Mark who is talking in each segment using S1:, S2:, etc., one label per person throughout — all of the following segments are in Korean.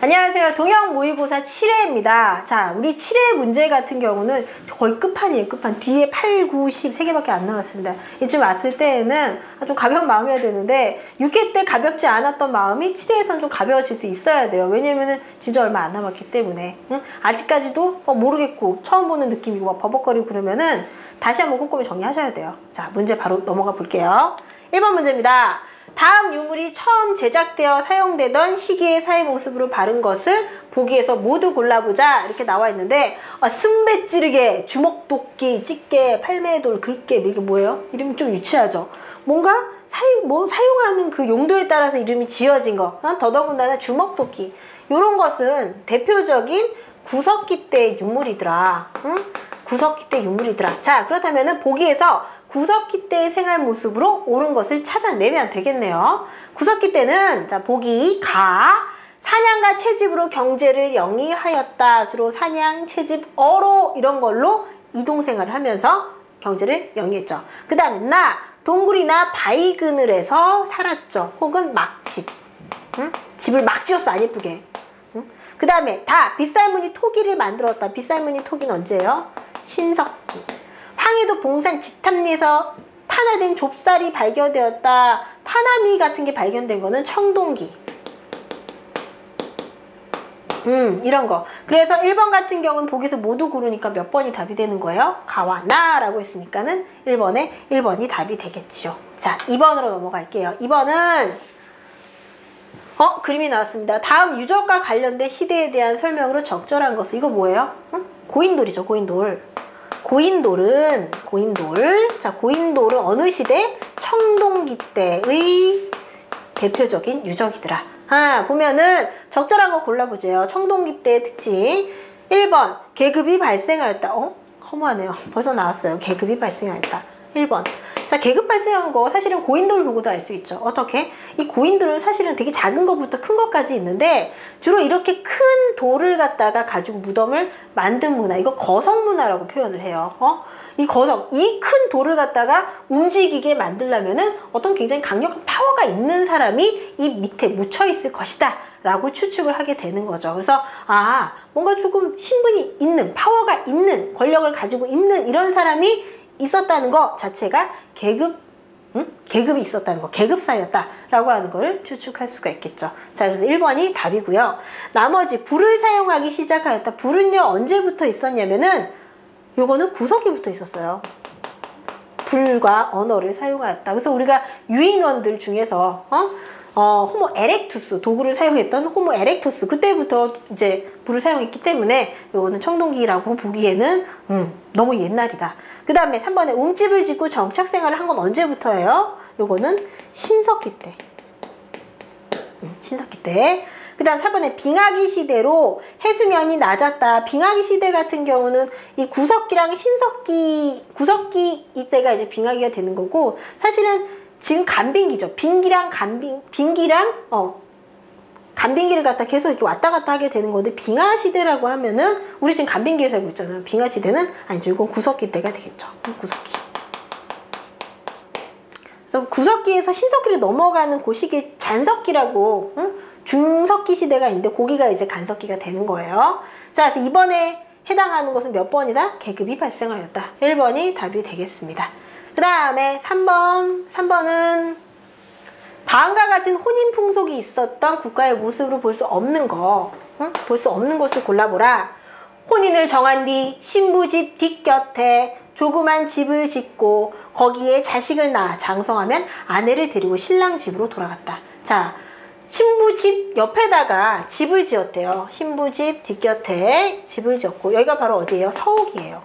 S1: 안녕하세요. 동영 모의고사 7회입니다. 자, 우리 7회 문제 같은 경우는 거의 끝판이에요. 끝판. 뒤에 8, 9, 10 3개밖에 안 나왔습니다. 이쯤 왔을 때에는 좀 가벼운 마음이어야 되는데 6회 때 가볍지 않았던 마음이 7회에선 좀 가벼워질 수 있어야 돼요. 왜냐면은 진짜 얼마 안 남았기 때문에. 응? 아직까지도 모르겠고 처음 보는 느낌이고 막 버벅거리고 그러면은 다시 한번 꼼꼼히 정리하셔야 돼요. 자, 문제 바로 넘어가 볼게요. 1번 문제입니다. 다음 유물이 처음 제작되어 사용되던 시기의 사회 모습으로 바른 것을 보기에서 모두 골라보자 이렇게 나와 있는데 승배 찌르개, 주먹도끼, 찌개, 팔매돌, 글개 이게 뭐예요? 이름이 좀 유치하죠? 뭔가 사용하는 그 용도에 따라서 이름이 지어진 거 더더군다나 주먹도끼 이런 것은 대표적인 구석기 때 유물이더라. 응? 구석기 때 유물이더라. 자, 그렇다면은 보기에서 구석기 때의 생활 모습으로 옳은 것을 찾아내면 되겠네요. 구석기 때는 자, 보기 가 사냥과 채집으로 경제를 영위하였다. 주로 사냥, 채집, 어로 이런 걸로 이동생활을 하면서 경제를 영위했죠. 그 다음에 나 동굴이나 바위 그늘에서 살았죠. 혹은 막집. 응? 집을 막 지었어. 안 예쁘게. 응? 그 다음에 다 빗살무늬 토기를 만들었다. 빗살무늬 토기는 언제예요? 신석기. 황해도 봉산 지탑리에서 탄화된 좁쌀이 발견되었다. 탄화미 같은 게 발견된 거는 청동기. 이런 거. 그래서 1번 같은 경우는 보기에서 모두 고르니까 몇 번이 답이 되는 거예요? 가와 나라고 했으니까는 1번이 답이 되겠죠. 자, 2번으로 넘어갈게요. 2번은 그림이 나왔습니다. 다음 유적과 관련된 시대에 대한 설명으로 적절한 것은 이거 뭐예요? 고인돌이죠. 고인돌. 고인돌은 어느 시대? 청동기 때의 대표적인 유적이더라. 보면은 적절한 거 골라보세요. 청동기 때의 특징. 1번 계급이 발생하였다. 허무하네요. 벌써 나왔어요. 계급이 발생하였다. 1번. 자, 계급 발생한 거 사실은 고인돌 보고도 알 수 있죠. 어떻게? 이 고인돌은 사실은 되게 작은 것부터 큰 것까지 있는데 주로 이렇게 큰 돌을 갖다가 가지고 무덤을 만든 문화, 이거 거성 문화라고 표현을 해요. 이 큰 돌을 갖다가 움직이게 만들려면은 어떤 굉장히 강력한 파워가 있는 사람이 이 밑에 묻혀 있을 것이다 라고 추측을 하게 되는 거죠. 그래서 뭔가 조금 신분이 있는, 파워가 있는, 권력을 가지고 있는 이런 사람이 있었다는 것 자체가 계급이 있었다는 거, 계급사였다라고 하는 걸 추측할 수가 있겠죠. 자, 그래서 1번이 답이고요. 나머지 불을 사용하기 시작하였다. 불은요, 언제부터 있었냐면은 요거는 구석기부터 있었어요. 불과 언어를 사용하였다. 그래서 우리가 유인원들 중에서 호모 에렉투스, 도구를 사용했던 호모 에렉투스, 그때부터 이제 불을 사용했기 때문에 요거는 청동기라고 보기에는 너무 옛날이다. 그 다음에 3번에 웅집을 짓고 정착생활을 한 건 언제부터예요? 요거는 신석기 때. 신석기 때. 그 다음 4번에 빙하기 시대로 해수면이 낮았다. 빙하기 시대 같은 경우는 이 구석기랑 구석기 이때가 이제 빙하기가 되는 거고, 사실은 지금 간빙기죠. 빙기랑 간빙기를 갖다 계속 이렇게 왔다 갔다 하게 되는 건데, 빙하 시대라고 하면은 우리 지금 간빙기에 살고 있잖아요. 빙하 시대는 아니죠. 이건 구석기 때가 되겠죠. 구석기. 그래서 구석기에서 신석기로 넘어가는 그 시기에 잔석기라고 중석기 시대가 있는데 거기가 이제 간석기가 되는 거예요. 자, 그래서 이번에 해당하는 것은 몇 번이다? 계급이 발생하였다. 1번이 답이 되겠습니다. 그 다음에 3번은 다음과 같은 혼인 풍속이 있었던 국가의 모습으로 볼 수 없는 거, 볼 수 없는 것을 골라보라. 혼인을 정한 뒤 신부집 뒷곁에 조그만 집을 짓고 거기에 자식을 낳아 장성하면 아내를 데리고 신랑 집으로 돌아갔다. 자, 신부집 옆에다가 집을 지었대요. 신부집 뒷곁에 집을 지었고, 여기가 바로 어디예요? 서옥이에요.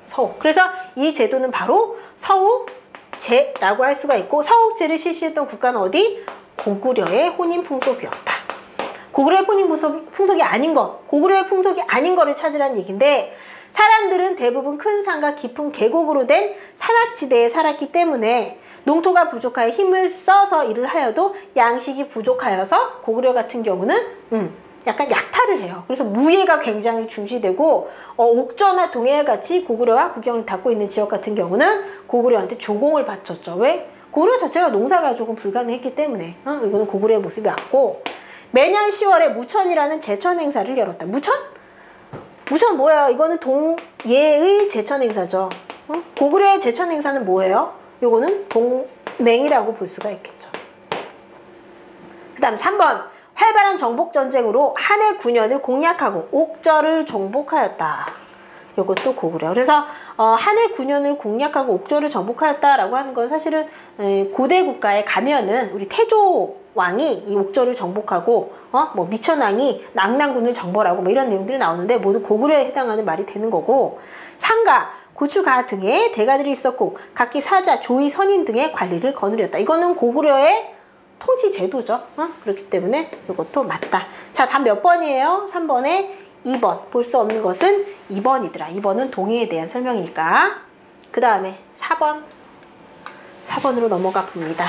S1: 서옥. 그래서 이 제도는 바로 서옥제라고 할 수가 있고, 서옥제를 실시했던 국가는 어디? 고구려의 혼인 풍속이었다. 고구려의 혼인 풍속이 아닌 것, 고구려의 풍속이 아닌 거를 찾으라는 얘기인데, 사람들은 대부분 큰 산과 깊은 계곡으로 된 산악지대에 살았기 때문에 농토가 부족하여 힘을 써서 일을 하여도 양식이 부족하여서 고구려 같은 경우는 약간 약탈을 해요. 그래서 무예가 굉장히 중시되고 옥저나 동해와 같이 고구려와 국경을 닿고 있는 지역 같은 경우는 고구려한테 조공을 바쳤죠. 왜? 고구려 자체가 농사가 조금 불가능했기 때문에 이거는 고구려의 모습이 왔고, 매년 10월에 무천이라는 제천 행사를 열었다. 무천? 무천 뭐예요? 이거는 동예의 제천 행사죠. 고구려의 제천 행사는 뭐예요? 요거는 동맹이라고 볼 수가 있겠죠. 그 다음 3번. 활발한 정복전쟁으로 한해 9년을 공략하고 옥저를 정복하였다. 요것도 고구려. 그래서 한해 9년을 공략하고 옥저를 정복하였다라고 하는 건 사실은 고대 국가에 가면은 우리 태조 왕이 이 옥저를 정복하고 뭐 미천왕이 낙랑군을 정벌하고 뭐 이런 내용들이 나오는데 모두 고구려에 해당하는 말이 되는 거고, 상가, 고추가 등의 대가들이 있었고 각기 사자, 조위, 선인 등의 관리를 거느렸다. 이거는 고구려의 통치 제도죠. 그렇기 때문에 이것도 맞다. 자, 답 몇 번이에요? 3번에 2번. 볼 수 없는 것은 2번이더라. 2번은 동의에 대한 설명이니까. 그 다음에 4번. 4번으로 넘어가 봅니다.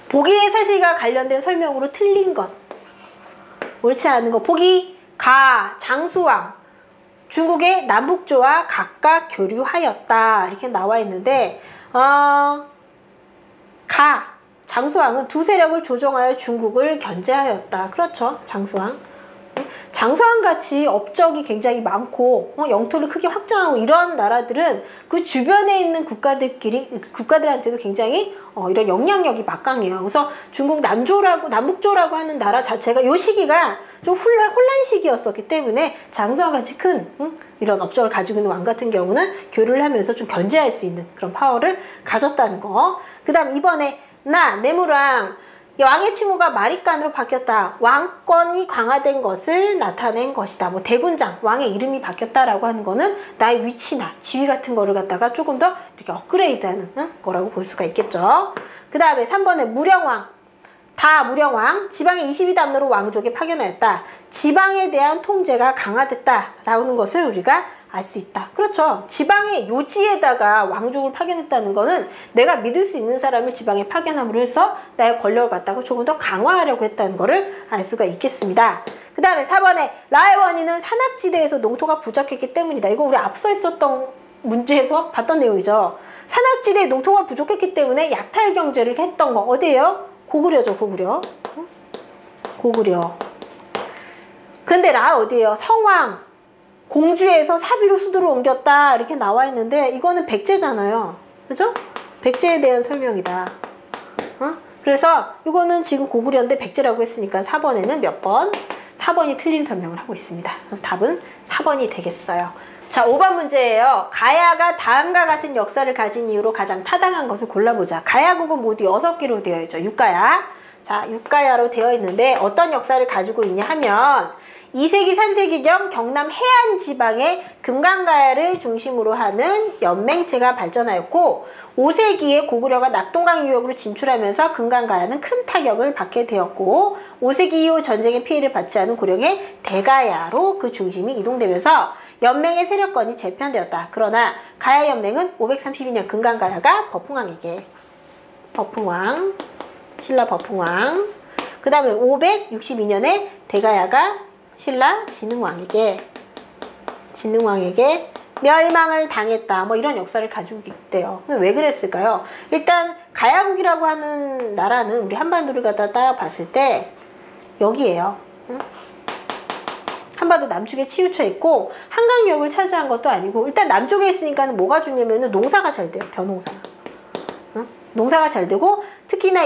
S1: 보기의 사실과 관련된 설명으로 틀린 것. 옳지 않은 것. 보기, 가, 장수왕. 중국의 남북조와 각각 교류하였다. 이렇게 나와 있는데, 장수왕은 두 세력을 조정하여 중국을 견제하였다. 그렇죠. 장수왕. 장수왕 같이 업적이 굉장히 많고 영토를 크게 확장하고 이런 나라들은 그 주변에 있는 국가들한테도 굉장히 이런 영향력이 막강해요. 그래서 중국 남북조라고 하는 나라 자체가 요 시기가 좀 혼란 시기였었기 때문에 장수왕 같이 큰 이런 업적을 가지고 있는 왕 같은 경우는 교류를 하면서 좀 견제할 수 있는 그런 파워를 가졌다는 거. 그 다음 이번에 내무랑 왕의 칭호가 마립간으로 바뀌었다. 왕권이 강화된 것을 나타낸 것이다. 뭐 대군장, 왕의 이름이 바뀌었다라고 하는 거는 나의 위치나 지위 같은 거를 갖다가 조금 더 이렇게 업그레이드하는 거라고 볼 수가 있겠죠. 그 다음에 3번에 무령왕. 무령왕, 지방의 22담로로 왕족에 파견하였다. 지방에 대한 통제가 강화됐다라는 것을 우리가 알 수 있다. 그렇죠. 지방의 요지에다가 왕족을 파견했다는 거는 내가 믿을 수 있는 사람을 지방에 파견함으로 해서 나의 권력을 갖다가 조금 더 강화하려고 했다는 거를 알 수가 있겠습니다. 그 다음에 4번에 라의 원인은 산악지대에서 농토가 부족했기 때문이다. 이거 우리 앞서 있었던 문제에서 봤던 내용이죠. 산악지대에 농토가 부족했기 때문에 약탈 경제를 했던 거 어디예요? 고구려죠. 고구려. 근데 라 어디예요? 성왕. 공주에서 사비로 수도로 옮겼다 이렇게 나와 있는데 이거는 백제잖아요. 그죠? 백제에 대한 설명이다. 그래서 이거는 지금 고구려인데 백제라고 했으니까 4번에는 몇 번? 4번이 틀린 설명을 하고 있습니다. 그래서 답은 4번이 되겠어요. 자, 5번 문제예요. 가야가 다음과 같은 역사를 가진 이유로 가장 타당한 것을 골라보자. 가야국은 모두 6개로 되어 있죠. 육가야. 자, 육가야로 되어 있는데 어떤 역사를 가지고 있냐 하면 2세기, 3세기경 경남 해안 지방의 금강가야를 중심으로 하는 연맹체가 발전하였고 5세기에 고구려가 낙동강 유역으로 진출하면서 금강가야는 큰 타격을 받게 되었고 5세기 이후 전쟁의 피해를 받지 않은 고령의 대가야로 그 중심이 이동되면서 연맹의 세력권이 재편되었다. 그러나 가야연맹은 532년 금강가야가 신라 버풍왕, 그 다음에 562년에 대가야가 신라 진흥왕에게 멸망을 당했다. 뭐 이런 역사를 가지고 있대요. 왜 그랬을까요? 일단 가야국이라고 하는 나라는 우리 한반도를 갖다 따봤을 때 여기에요. 한반도 남쪽에 치우쳐 있고 한강역을 차지한 것도 아니고 일단 남쪽에 있으니까 뭐가 좋냐면은 농사가 잘 돼요. 벼농사. 농사가 잘 되고 특히나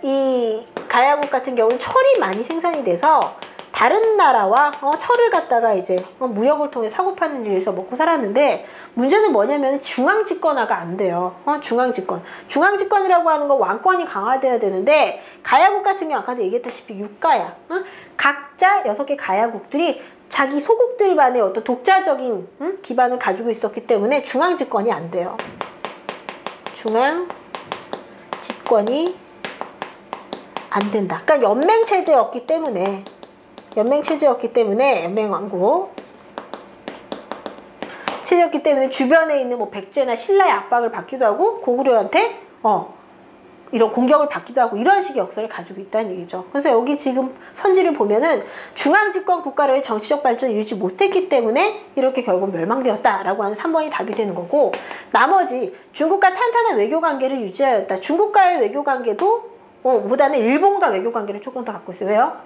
S1: 이 가야국 같은 경우는 철이 많이 생산이 돼서 다른 나라와 철을 갖다가 이제 무역을 통해 사고 파는 일에서 먹고 살았는데 문제는 뭐냐면 중앙집권화가 안 돼요. 중앙집권이라고 하는 건 왕권이 강화돼야 되는데 가야국 같은 경우 아까도 얘기했다시피 육가야. 각자 6개 가야국들이 자기 소국들만의 어떤 독자적인 기반을 가지고 있었기 때문에 중앙집권이 안 돼요. 중앙집권이 안 된다. 그러니까 연맹체제였기 때문에 연맹왕국 체제였기 때문에 주변에 있는 뭐 백제나 신라의 압박을 받기도 하고 고구려한테 이런 공격을 받기도 하고 이런 식의 역사를 가지고 있다는 얘기죠. 그래서 여기 지금 선지를 보면은 중앙집권 국가로의 정치적 발전을 이루지 못했기 때문에 이렇게 결국 멸망되었다라고 하는 3번이 답이 되는 거고, 나머지 중국과 탄탄한 외교관계를 유지하였다. 중국과의 외교관계도 보다는 일본과 외교 관계를 조금 더 갖고 있어요. 왜요?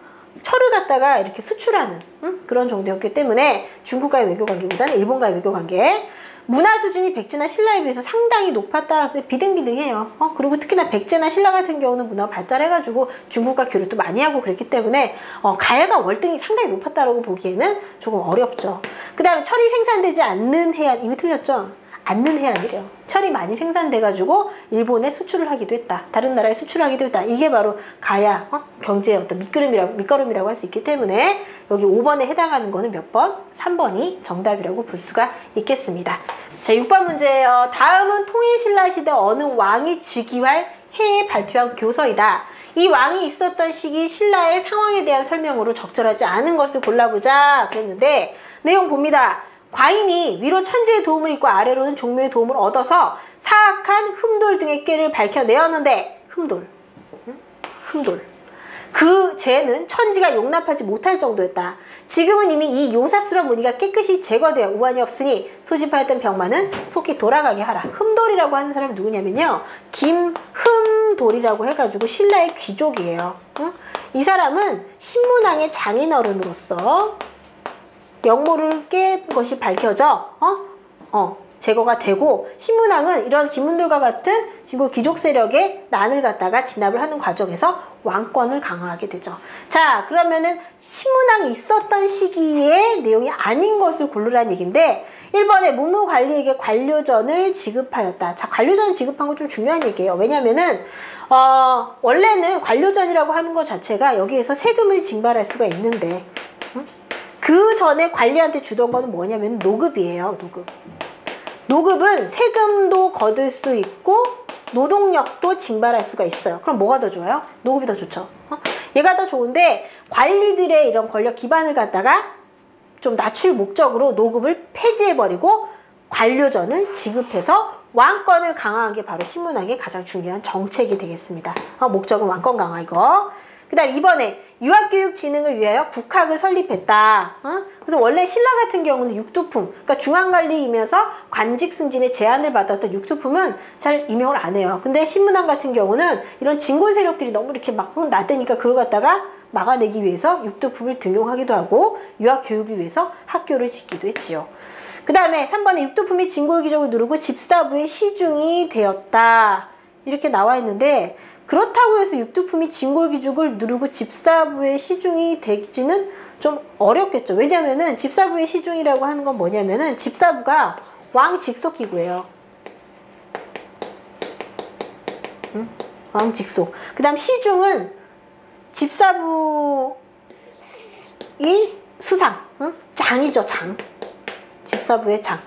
S1: 철을 갖다가 이렇게 수출하는 그런 정도였기 때문에 중국과의 외교 관계보다는 일본과의 외교 관계. 문화 수준이 백제나 신라에 비해서 상당히 높았다. 비등비등해요. 그리고 특히나 백제나 신라 같은 경우는 문화가 발달해가지고 중국과 교류도 많이 하고 그랬기 때문에 가야가 월등히 상당히 높았다고 보기에는 조금 어렵죠. 그 다음에 철이 생산되지 않는 해안, 이미 틀렸죠? 않는 해안이래요. 철이 많이 생산돼가지고 일본에 수출을 하기도 했다. 다른 나라에 수출하기도 했다. 이게 바로 가야 경제의 어떤 밑거름이라고 할 수 있기 때문에 여기 5번에 해당하는 거는 몇 번? 3번이 정답이라고 볼 수가 있겠습니다. 자, 6번 문제예요. 다음은 통일신라 시대 어느 왕이 즉위할 해에 발표한 교서이다. 이 왕이 있었던 시기 신라의 상황에 대한 설명으로 적절하지 않은 것을 골라보자 그랬는데 내용 봅니다. 과인이 위로 천지의 도움을 입고 아래로는 종묘의 도움을 얻어서 사악한 흠돌 등의 꾀를 밝혀내었는데 흠돌 그 죄는 천지가 용납하지 못할 정도였다. 지금은 이미 이 요사스러운 무늬가 깨끗이 제거되어 우환이 없으니 소집하였던 병마는 속히 돌아가게 하라. 흠돌이라고 하는 사람이 누구냐면요, 김흠돌이라고 해가지고 신라의 귀족이에요. 이 사람은 신문왕의 장인어른으로서 역모를 깬 것이 밝혀져 제거가 되고, 신문왕은 이런 김문돌과 같은 진고 귀족 세력의 난을 갖다가 진압을 하는 과정에서 왕권을 강화하게 되죠. 자, 그러면은 신문왕이 있었던 시기의 내용이 아닌 것을 고르라는 얘기인데 1번에 문무관리에게 관료전을 지급하였다. 자, 관료전을 지급한 건 좀 중요한 얘기예요. 왜냐면은 원래는 관료전이라고 하는 것 자체가 여기에서 세금을 징발할 수가 있는데 그 전에 관리한테 주던 거는 뭐냐면 노급이에요. 노급은 세금도 거둘 수 있고 노동력도 징발할 수가 있어요. 그럼 뭐가 더 좋아요? 노급이 더 좋죠. 얘가 더 좋은데 관리들의 이런 권력 기반을 갖다가 좀 낮출 목적으로 노급을 폐지해버리고 관료전을 지급해서 왕권을 강화한 게 바로 신문왕의 가장 중요한 정책이 되겠습니다. 목적은 왕권 강화 이거. 그 다음 2번에 유학교육 진흥을 위하여 국학을 설립했다. 그래서 원래 신라 같은 경우는 육두품, 그러니까 중앙관리이면서 관직 승진의 제안을 받았던 육두품은 잘 임용을 안 해요. 근데 신문왕 같은 경우는 이런 진골 세력들이 너무 이렇게 막 나대니까 그걸 갖다가 막아내기 위해서 육두품을 등용하기도 하고 유학교육을 위해서 학교를 짓기도 했지요. 그 다음에 3번에 육두품이 진골귀족을 누르고 집사부의 시중이 되었다. 이렇게 나와 있는데 그렇다고 해서 육두품이 진골귀족을 누르고 집사부의 시중이 되지는 좀 어렵겠죠. 왜냐면은 집사부의 시중이라고 하는 건 뭐냐면은 집사부가 왕 직속 기구예요. 왕 직속. 그 다음 시중은 집사부의 수상, 장이죠, 장. 집사부의 장.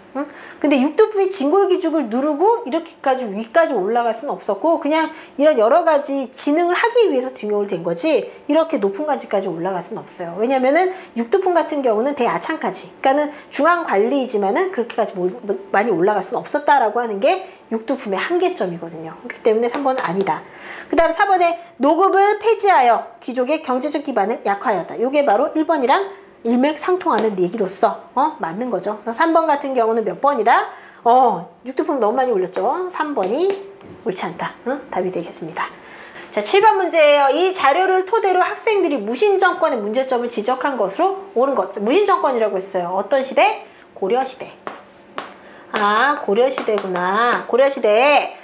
S1: 근데 육두품이 진골귀족을 누르고 이렇게까지 위까지 올라갈 수는 없었고 그냥 이런 여러 가지 진흥을 하기 위해서 등용을 된 거지 이렇게 높은 관직까지 올라갈 수는 없어요. 왜냐면은 육두품 같은 경우는 대야창까지, 그러니까는 중앙관리이지만은 그렇게까지 많이 올라갈 수는 없었다라고 하는 게 육두품의 한계점이거든요. 그렇기 때문에 3번은 아니다. 그 다음 4번에 노급을 폐지하여 귀족의 경제적 기반을 약화하였다. 요게 바로 1번이랑 일맥상통하는 얘기로서 맞는 거죠. 그래서 3번 같은 경우는 몇 번이다? 육두품 너무 많이 올렸죠. 3번이 옳지 않다. 답이 되겠습니다. 자, 7번 문제예요. 이 자료를 토대로 학생들이 무신정권의 문제점을 지적한 것으로 옳은 것. 무신정권이라고 했어요. 어떤 시대? 고려시대. 아, 고려시대구나. 고려시대에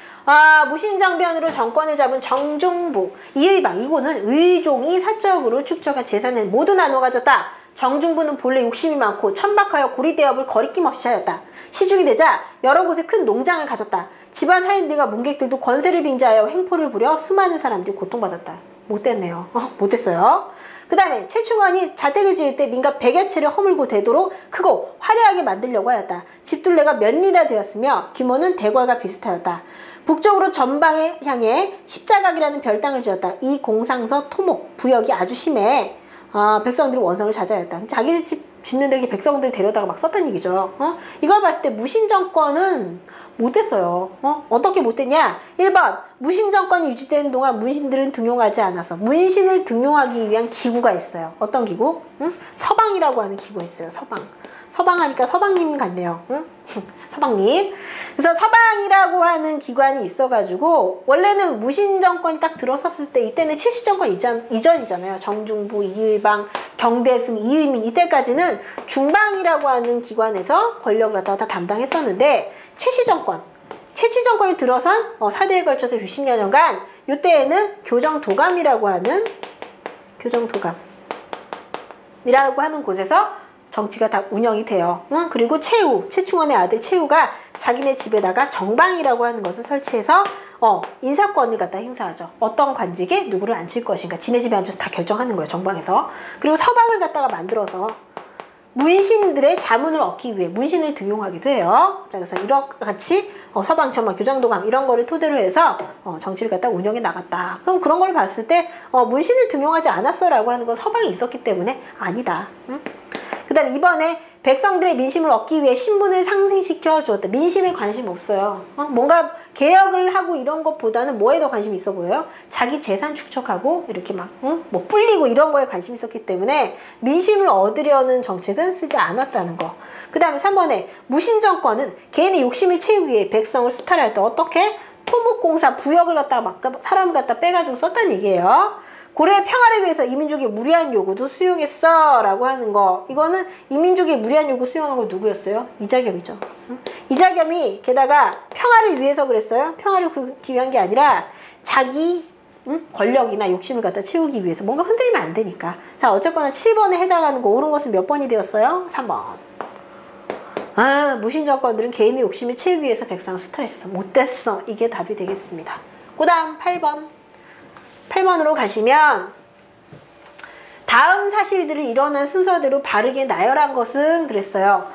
S1: 무신정변으로 정권을 잡은 정중부, 이의방, 이거는 의종이 사적으로 축적한 재산을 모두 나눠 가졌다. 정중부는 본래 욕심이 많고 천박하여 고리대업을 거리낌 없이 하였다. 시중이 되자 여러 곳에 큰 농장을 가졌다. 집안 하인들과 문객들도 권세를 빙자하여 횡포를 부려 수많은 사람들이 고통받았다. 못됐네요. 못됐어요. 그 다음에 최충원이 자택을 지을 때 민가 100여 채를 허물고 되도록 크고 화려하게 만들려고 하였다. 집둘레가 몇 리나 되었으며 규모는 대궐과 비슷하였다. 북쪽으로 전방에 향해 십자각이라는 별당을 지었다. 이 공상서 토목, 부역이 아주 심해 백성들이 원성을 자자했다. 자기 집 짓는데 이렇게 백성들 데려다가 막 썼단 얘기죠. 이걸 봤을 때 무신정권은 못됐어요. 어떻게 못됐냐? 1번 무신정권이 유지되는 동안 문신들은 등용하지 않아서 문신을 등용하기 위한 기구가 있어요. 어떤 기구? 서방이라고 서방이라고 하는 기구가 있어요. 서방. 서방 하니까 서방님 같네요. 응? 서방님. 그래서 서방이라고 하는 기관이 있어가지고 원래는 무신정권이 딱 들어섰을 때 이때는 칠시정권 이전이잖아요. 정중부, 이의방, 경대승, 이의민 이때까지는 중방이라고 하는 기관에서 권력을 갖다가 다 담당했었는데 최씨정권이 들어선 4대에 걸쳐서 60여 년간 이때에는 교정도감이라고 하는 곳에서 정치가 다 운영이 돼요. 그리고 최충원의 아들 최우가 자기네 집에다가 정방이라고 하는 것을 설치해서 인사권을 갖다 행사하죠. 어떤 관직에 누구를 앉힐 것인가. 지네 집에 앉아서 다 결정하는 거예요. 정방에서. 그리고 서방을 갖다가 만들어서 문신들의 자문을 얻기 위해 문신을 등용하기도 해요. 자, 그래서 이렇같이 서방, 천방, 교정도감 이런 거를 토대로 해서 정치를 갖다 운영해 나갔다. 그럼 그런 걸 봤을 때 문신을 등용하지 않았어라고 하는 건 서방이 있었기 때문에 아니다. 그 다음에 이번에 백성들의 민심을 얻기 위해 신분을 상승시켜 주었다. 민심에 관심 없어요. 뭔가 개혁을 하고 이런 것보다는 뭐에 더 관심이 있어 보여요? 자기 재산 축적하고 이렇게 막 뭐 불리고 이런 거에 관심이 있었기 때문에 민심을 얻으려는 정책은 쓰지 않았다는 거. 그 다음에 3번에 무신정권은 개인의 욕심을 채우기 위해 백성을 수탈하였다. 어떻게? 토목공사 부역을 갖다가 막 사람을 갖다 빼가지고 썼다는 얘기예요. 고래의 평화를 위해서 이민족의 무리한 요구도 수용했어 라고 하는 거. 이거는 이민족의 무리한 요구 수용한 거 누구였어요? 이자겸이죠. 이자겸이 게다가 평화를 위해서 그랬어요. 평화를 구하기 위한 게 아니라 자기 권력이나 욕심을 갖다 채우기 위해서. 뭔가 흔들리면 안 되니까. 자, 어쨌거나 7번에 해당하는 거 옳은 것은 몇 번이 되었어요? 3번. 무신정권들은 개인의 욕심을 채우기 위해서 백성을 수탈했어. 못됐어. 이게 답이 되겠습니다. 그 다음 8번으로 가시면 다음 사실들이 일어난 순서대로 바르게 나열한 것은 그랬어요.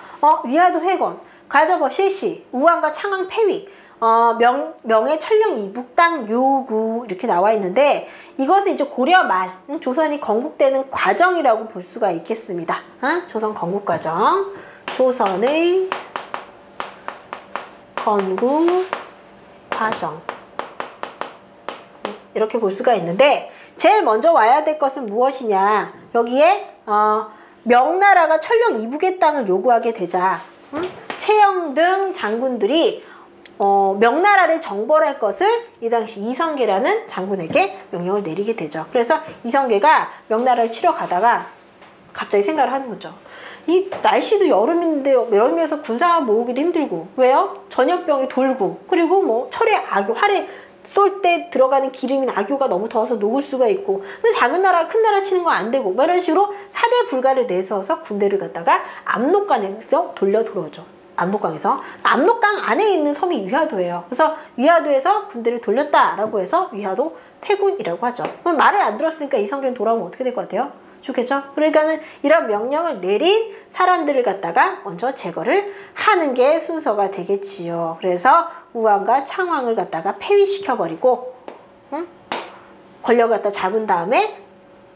S1: 위화도 회건, 가저법 실시, 우왕과 창왕 폐위, 명예 천령 이북당 요구 이렇게 나와 있는데 이것은 이제 고려 말 조선이 건국되는 과정이라고 볼 수가 있겠습니다. 조선 건국 과정, 조선의 건국 과정 이렇게 볼 수가 있는데 제일 먼저 와야 될 것은 무엇이냐. 여기에 명나라가 천령 이북의 땅을 요구하게 되자 최영 등 장군들이 명나라를 정벌할 것을 이 당시 이성계라는 장군에게 명령을 내리게 되죠. 그래서 이성계가 명나라를 치러 가다가 갑자기 생각을 하는 거죠. 이 날씨도 여름인데 여름에서 군사 모으기도 힘들고 왜요? 전염병이 돌고 그리고 뭐 철에 악유, 활에 쏠 때 들어가는 기름인 악유가 너무 더워서 녹을 수가 있고 작은 나라가 큰 나라 치는 거 안 되고 뭐 이런 식으로 사대 불가를 내세워서 군대를 갖다가 압록강에서 돌려 들어오죠. 압록강에서. 압록강 안에 있는 섬이 위화도예요. 그래서 위화도에서 군대를 돌렸다라고 해서 위화도 패군이라고 하죠. 그럼 말을 안 들었으니까 이성계는 돌아오면 어떻게 될 것 같아요? 죽겠죠? 그러니까는 이런 명령을 내린 사람들을 갖다가 먼저 제거를 하는 게 순서가 되겠지요. 그래서 우왕과 창왕을 갖다가 폐위시켜버리고 권력을 갖다 잡은 다음에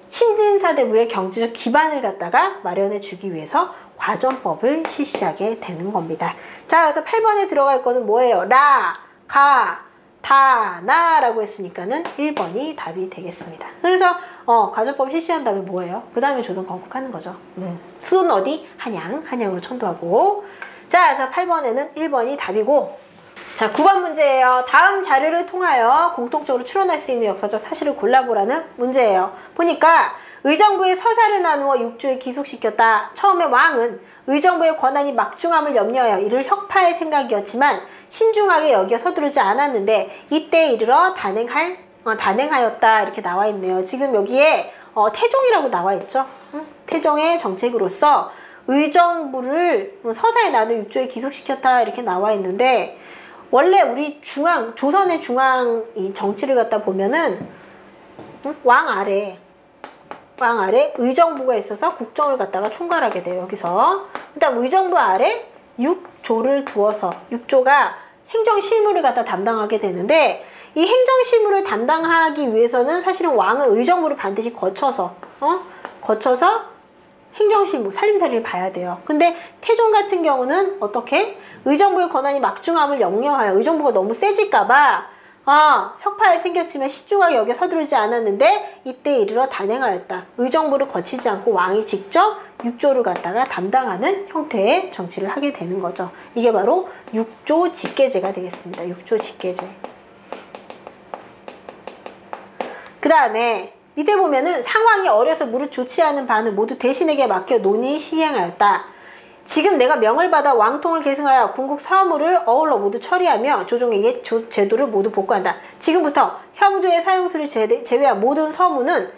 S1: 신진사대부의 경제적 기반을 갖다가 마련해 주기 위해서 과전법을 실시하게 되는 겁니다. 자, 그래서 8번에 들어갈 거는 뭐예요? 라, 가, 다, 나 라고 했으니까는 1번이 답이 되겠습니다. 그래서 과전법 실시한 다음에 뭐예요? 그 다음에 조선 건국하는 거죠. 수도는 어디? 한양으로 천도하고. 자, 그래서 8번에는 1번이 답이고, 자, 9번 문제예요. 다음 자료를 통하여 공통적으로 추론할 수 있는 역사적 사실을 골라보라는 문제예요. 보니까 의정부의 서사를 나누어 육조에 기속시켰다. 처음에 왕은 의정부의 권한이 막중함을 염려하여 이를 혁파할 생각이었지만 신중하게 여겨 서두르지 않았는데 이때에 이르러 단행하였다. 이렇게 나와 있네요. 지금 여기에 태종이라고 나와 있죠. 태종의 정책으로서 의정부를 서사에 나누어 육조에 기속시켰다. 이렇게 나와 있는데 원래 우리 조선의 중앙 이 정치를 갖다 보면은 왕 아래 의정부가 있어서 국정을 갖다가 총괄하게 돼요. 여기서 일단 의정부 아래 6조를 두어서 6조가 행정실무를 갖다 담당하게 되는데 이 행정실무를 담당하기 위해서는 사실은 왕은 의정부를 반드시 거쳐서 행정실무, 살림살이를 봐야 돼요. 근데 태종 같은 경우는 어떻게? 의정부의 권한이 막중함을 염려하여 의정부가 너무 세질까봐 혁파에 생겼지만 시주가 여기에 서두르지 않았는데 이때 이르러 단행하였다. 의정부를 거치지 않고 왕이 직접 육조를 갖다가 담당하는 형태의 정치를 하게 되는 거죠. 이게 바로 육조 직계제가 되겠습니다. 육조 직계제. 그 다음에 밑에 보면은 상황이 어려서 무릇 좋지 않은 바는 모두 대신에게 맡겨 논의 시행하였다. 지금 내가 명을 받아 왕통을 계승하여 궁국 사무를 어울러 모두 처리하며 조정에게 제도를 모두 복구한다. 지금부터 형조의 사용수를 제외한 모든 서무는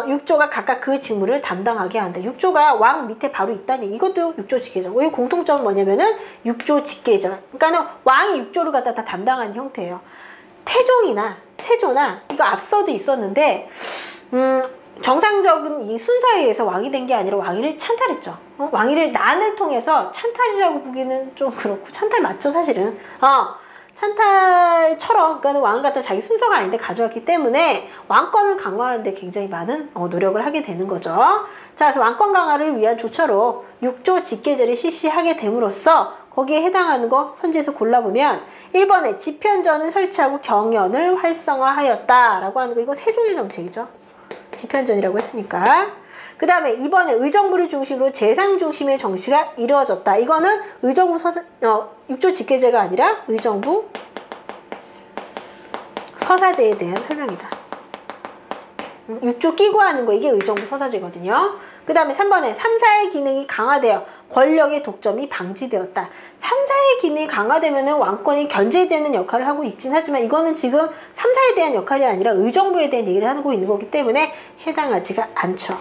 S1: 육조가 각각 그 직무를 담당하게 한다. 육조가 왕 밑에 바로 있다니 이것도 육조 직계죠. 이 공통점은 뭐냐면은 육조 직계죠. 그러니까는 왕이 육조를 갖다 다 담당하는 형태예요. 태종이나 세조나 이거 앞서도 있었는데 정상적인 이 순서에 의해서 왕이 된 게 아니라 왕위를 찬탈했죠. 왕위를 난을 통해서 찬탈이라고 보기는 좀 그렇고 찬탈 맞죠 사실은. 찬탈처럼 그러니까 왕을 갖다 자기 순서가 아닌데 가져왔기 때문에 왕권을 강화하는 데 굉장히 많은 노력을 하게 되는 거죠. 자, 그래서 왕권 강화를 위한 조처로 육조 직계제를 실시하게 됨으로써 거기에 해당하는 거 선지에서 골라보면 1번에 지편전을 설치하고 경연을 활성화하였다라고 하는 거 이거 세종의 정책이죠. 지편전이라고 했으니까. 그 다음에 2번에 의정부를 중심으로 재상 중심의 정치가 이루어졌다. 이거는 의정부 육조 직계제가 아니라 의정부 서사제에 대한 설명이다. 육조 끼고 하는 거 이게 의정부 서사제거든요. 그 다음에 3번에 3사의 기능이 강화되어 권력의 독점이 방지되었다. 3사의 기능이 강화되면 왕권이 견제되는 역할을 하고 있긴 하지만 이거는 지금 3사에 대한 역할이 아니라 의정부에 대한 얘기를 하고 있는 거기 때문에 해당하지가 않죠.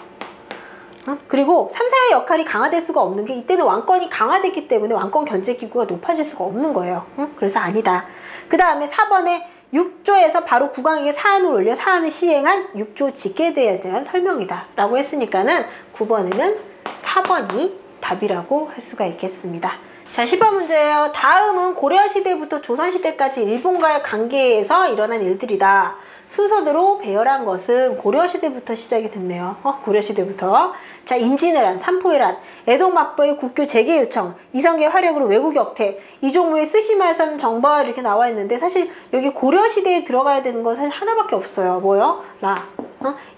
S1: 그리고 3사의 역할이 강화될 수가 없는 게 이때는 왕권이 강화됐기 때문에 왕권 견제 기구가 높아질 수가 없는 거예요. 그래서 아니다. 그 다음에 4번에 6조에서 바로 국왕에게 사안을 올려 사안을 시행한 6조 직계제에 대한 설명이다 라고 했으니까는 9번에는 4번이 답이라고 할 수가 있겠습니다. 자, 10번 문제예요. 다음은 고려시대부터 조선시대까지 일본과의 관계에서 일어난 일들이다. 순서대로 배열한 것은 고려시대부터 시작이 됐네요. 고려시대부터. 자, 임진왜란, 삼포회란, 애동맞벌 국교 재개 요청, 이성계의 화력으로 외국 역태, 이종무의 쓰시마섬 정벌 이렇게 나와 있는데 사실 여기 고려시대에 들어가야 되는 건 사실 하나밖에 없어요. 뭐요?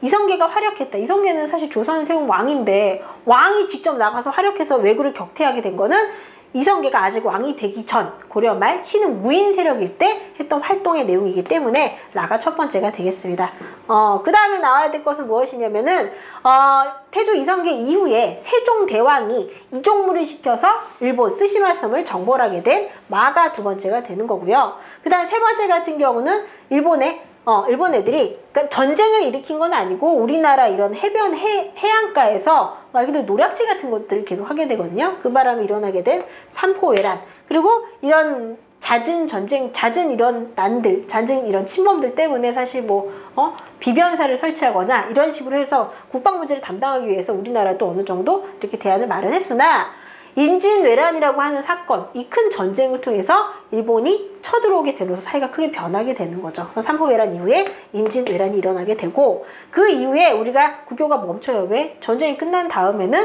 S1: 이성계가 활약했다. 이성계는 사실 조선을 세운 왕인데 왕이 직접 나가서 활약해서 외구를 격퇴하게 된 거는 이성계가 아직 왕이 되기 전 고려 말 신흥 무인 세력일 때 했던 활동의 내용이기 때문에 라가 첫 번째가 되겠습니다. 그 다음에 나와야 될 것은 무엇이냐면은 태조 이성계 이후에 세종대왕이 이종무를 시켜서 일본 쓰시마섬을 정벌하게 된 마가 두 번째가 되는 거고요. 그 다음 세 번째 같은 경우는 일본 애들이 그러니까 전쟁을 일으킨 건 아니고 우리나라 이런 해변 해안가에서 말 그대로 노략질 같은 것들을 계속 하게 되거든요. 그 바람에 일어나게 된 삼포회란 그리고 이런 잦은 전쟁, 잦은 이런 난들, 잦은 이런 침범들 때문에 사실 뭐 비변사를 설치하거나 이런 식으로 해서 국방 문제를 담당하기 위해서 우리나라도 어느 정도 이렇게 대안을 마련했으나 임진왜란이라고 하는 사건, 이 큰 전쟁을 통해서 일본이 쳐들어오게 되면서 사회가 크게 변하게 되는 거죠. 삼포회란 이후에 임진왜란이 일어나게 되고 그 이후에 우리가 국교가 멈춰요. 왜? 전쟁이 끝난 다음에는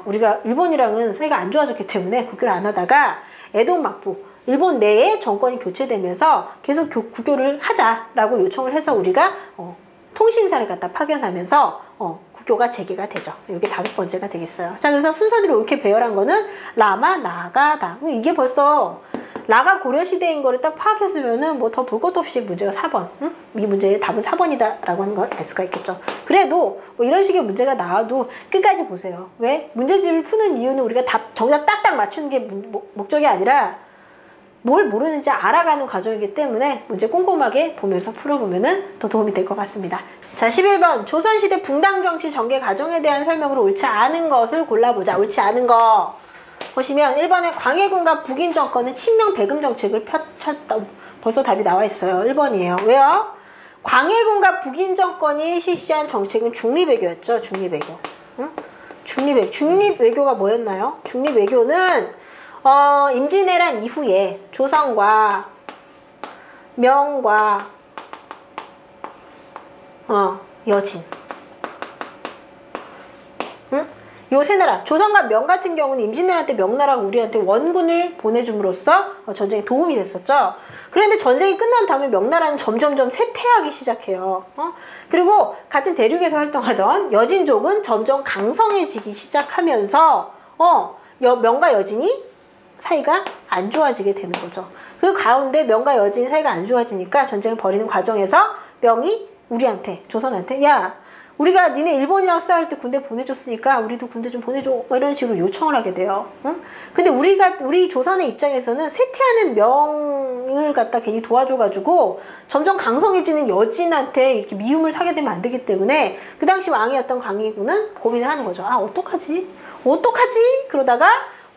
S1: 우리가 일본이랑은 사이가 안 좋아졌기 때문에 국교를 안 하다가 애동막부, 일본 내에 정권이 교체되면서 계속 국교를 하자라고 요청을 해서 우리가 통신사를 갖다 파견하면서 국교가 재개가 되죠. 이게 다섯 번째가 되겠어요. 자, 그래서 순서대로 이렇게 배열한 거는 라마, 나가, 다. 이게 벌써 라가 고려시대인 거를 딱 파악했으면은 뭐 더 볼 것도 없이 문제가 4번. 이 문제의 답은 4번이다라고 하는 걸 알 수가 있겠죠. 그래도 뭐 이런 식의 문제가 나와도 끝까지 보세요. 왜? 문제집을 푸는 이유는 우리가 답 정답 딱딱 맞추는 게 목적이 아니라 뭘 모르는지 알아가는 과정이기 때문에 문제 꼼꼼하게 보면서 풀어보면 더 도움이 될 것 같습니다. 자, 11번 조선시대 붕당정치 전개 과정에 대한 설명으로 옳지 않은 것을 골라보자. 옳지 않은 거 보시면 1번에 광해군과 북인 정권은 친명 배금 정책을 펼쳤다. 벌써 답이 나와 있어요. 1번이에요. 왜요? 광해군과 북인 정권이 실시한 정책은 중립외교였죠. 중립외교. 응? 중립외교가 뭐였나요? 중립외교는 임진왜란 이후에 조선과 명과 여진, 응? 요 세 나라, 조선과 명 같은 경우는 임진왜란 때 명나라가 우리한테 원군을 보내줌으로써 전쟁에 도움이 됐었죠. 그런데 전쟁이 끝난 다음에 명나라는 점점점 쇠퇴하기 시작해요. 그리고 같은 대륙에서 활동하던 여진족은 점점 강성해지기 시작하면서 명과 여진이 사이가 안 좋아지게 되는 거죠. 그 가운데 명과 여진 사이가 안 좋아지니까 전쟁을 벌이는 과정에서 명이 우리한테, 조선한테, 야, 우리가 니네 일본이랑 싸울 때 군대 보내줬으니까 우리도 군대 좀 보내줘, 뭐 이런 식으로 요청을 하게 돼요. 응? 근데 우리 조선의 입장에서는 쇠퇴하는 명을 갖다 괜히 도와줘가지고 점점 강성해지는 여진한테 이렇게 미움을 사게 되면 안 되기 때문에 그 당시 왕이었던 광해군은 고민을 하는 거죠. 아, 어떡하지? 그러다가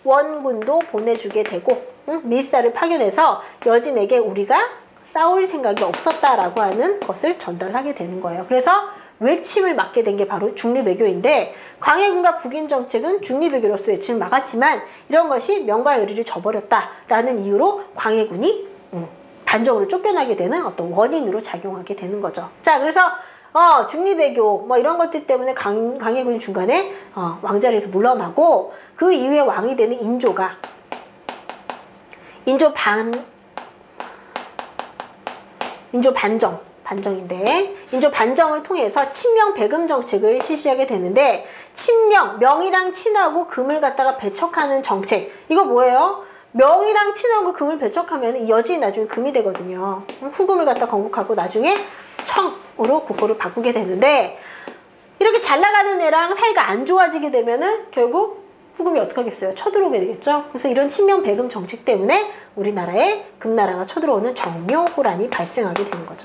S1: 원군도 보내주게 되고, 밀사를 파견해서 여진에게 우리가 싸울 생각이 없었다라고 하는 것을 전달하게 되는 거예요. 그래서 외침을 막게 된 게 바로 중립외교인데, 광해군과 북인 정책은 중립외교로서 외침을 막았지만 이런 것이 명과 여리를 저버렸다라는 이유로 광해군이 반적으로 쫓겨나게 되는 어떤 원인으로 작용하게 되는 거죠. 자, 그래서 중립외교 뭐 이런 것들 때문에 광해군이 중간에 왕자리에서 물러나고, 그 이후에 왕이 되는 반정인데 인조 반정을 통해서 친명 배금 정책을 실시하게 되는데, 명이랑 친하고 금을 갖다가 배척하는 정책, 이거 뭐예요? 명이랑 친하고 금을 배척하면 이 여진이 나중에 금이 되거든요. 후금을 갖다 건국하고 나중에 청으로 국호를 바꾸게 되는데, 이렇게 잘 나가는 애랑 사이가 안 좋아지게 되면은 결국 후금이 어떻게 하겠어요? 쳐들어오게 되겠죠. 그래서 이런 친명 배금 정책 때문에 우리나라에 금나라가 쳐들어오는 정묘호란이 발생하게 되는 거죠.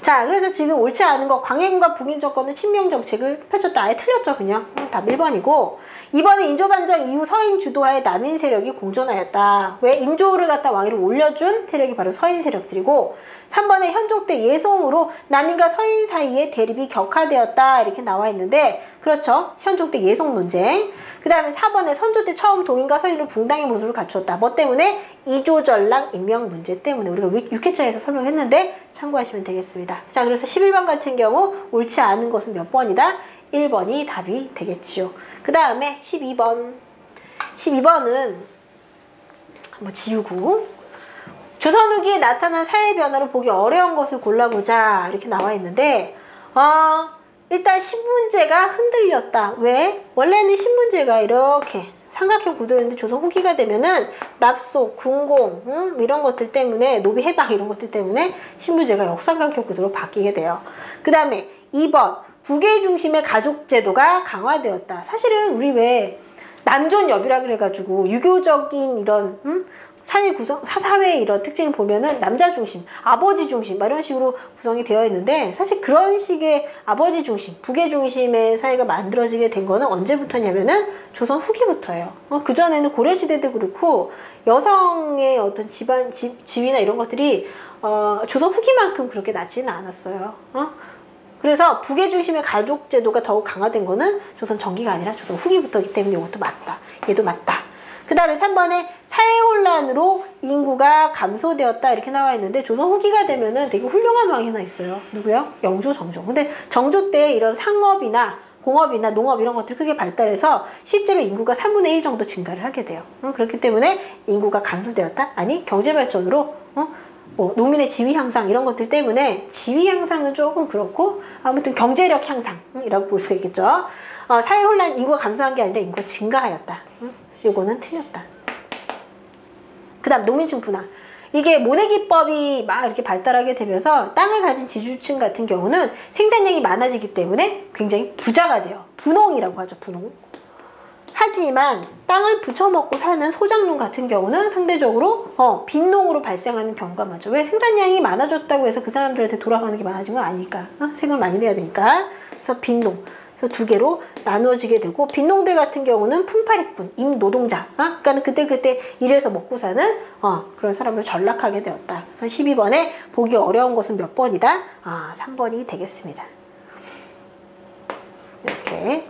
S1: 자, 그래서 지금 옳지 않은 거, 광해군과 북인 정권은 친명 정책을 펼쳤다. 아예 틀렸죠, 그냥. 답 1번이고, 2번은 인조반정 이후 서인 주도하에 남인 세력이 공존하였다. 왜? 인조를 갖다 왕위로 올려준 세력이 바로 서인 세력들이고, 3번은 현종 때 예송으로 남인과 서인 사이에 대립이 격화되었다. 이렇게 나와 있는데, 그렇죠. 현종 때 예송 논쟁. 그 다음에 4번에 선조 때 처음 동인과 서인으로 붕당의 모습을 갖추었다. 뭐 때문에? 이조전랑 임명 문제 때문에. 우리가 6회차에서 설명했는데 참고하시면 되겠습니다. 자, 그래서 11번 같은 경우 옳지 않은 것은 몇 번이다? 1번이 답이 되겠지요. 그 다음에 12번. 12번은 뭐 지우고, 조선 후기에 나타난 사회 변화를 보기 어려운 것을 골라보자. 이렇게 나와 있는데, 일단 신문제가 흔들렸다. 왜? 원래는 신문제가 이렇게 삼각형 구도였는데 조선 후기가 되면은 납속, 군공, 이런 것들 때문에, 노비 해방 이런 것들 때문에 신문제가 역삼각형 구도로 바뀌게 돼요. 그 다음에 2번, 부계 중심의 가족 제도가 강화되었다. 사실은 우리 왜 남존여비라 그래가지고 유교적인 이런 사회 구성, 사회 이런 특징을 보면은 남자 중심, 아버지 중심, 이런 식으로 구성이 되어 있는데, 사실 그런 식의 아버지 중심, 부계 중심의 사회가 만들어지게 된 거는 언제부터냐면은 조선 후기부터예요. 그전에는 고려시대도 그렇고, 여성의 어떤 지위나 이런 것들이, 조선 후기만큼 그렇게 낮지는 않았어요. 그래서 부계 중심의 가족 제도가 더욱 강화된 거는 조선 전기가 아니라 조선 후기부터이기 때문에 이것도 맞다. 얘도 맞다. 그 다음에 3번에 사회 혼란으로 인구가 감소되었다. 이렇게 나와 있는데, 조선 후기가 되면은 되게 훌륭한 왕이 하나 있어요. 누구요? 영조, 정조. 근데 정조 때 이런 상업이나 공업이나 농업 이런 것들이 크게 발달해서 실제로 인구가 3분의 1 정도 증가를 하게 돼요. 그렇기 때문에 인구가 감소되었다? 아니, 경제 발전으로 뭐 농민의 지위 향상 이런 것들 때문에, 지위 향상은 조금 그렇고 아무튼 경제력 향상이라고 볼 수가 있겠죠. 사회 혼란, 인구가 감소한 게 아니라 인구가 증가하였다. 요거는 틀렸다. 그 다음 농민층 분화. 이게 모내기법이 막 이렇게 발달하게 되면서 땅을 가진 지주층 같은 경우는 생산량이 많아지기 때문에 굉장히 부자가 돼요. 분홍이라고 하죠, 분홍. 하지만 땅을 부쳐먹고 사는 소작농 같은 경우는 상대적으로 빈농으로 발생하는 경우가 많죠. 왜? 생산량이 많아졌다고 해서 그 사람들한테 돌아가는 게 많아진 건 아니니까. 세금을 많이 내야 되니까. 그래서 빈농. 그래서 두 개로 나누어지게 되고, 빈농들 같은 경우는 품팔이꾼, 임노동자, 그러니까 그때 일해서 먹고 사는 그런 사람을 전락하게 되었다. 그래서 12번에 보기 어려운 것은 몇 번이다? 3번이 되겠습니다. 이렇게.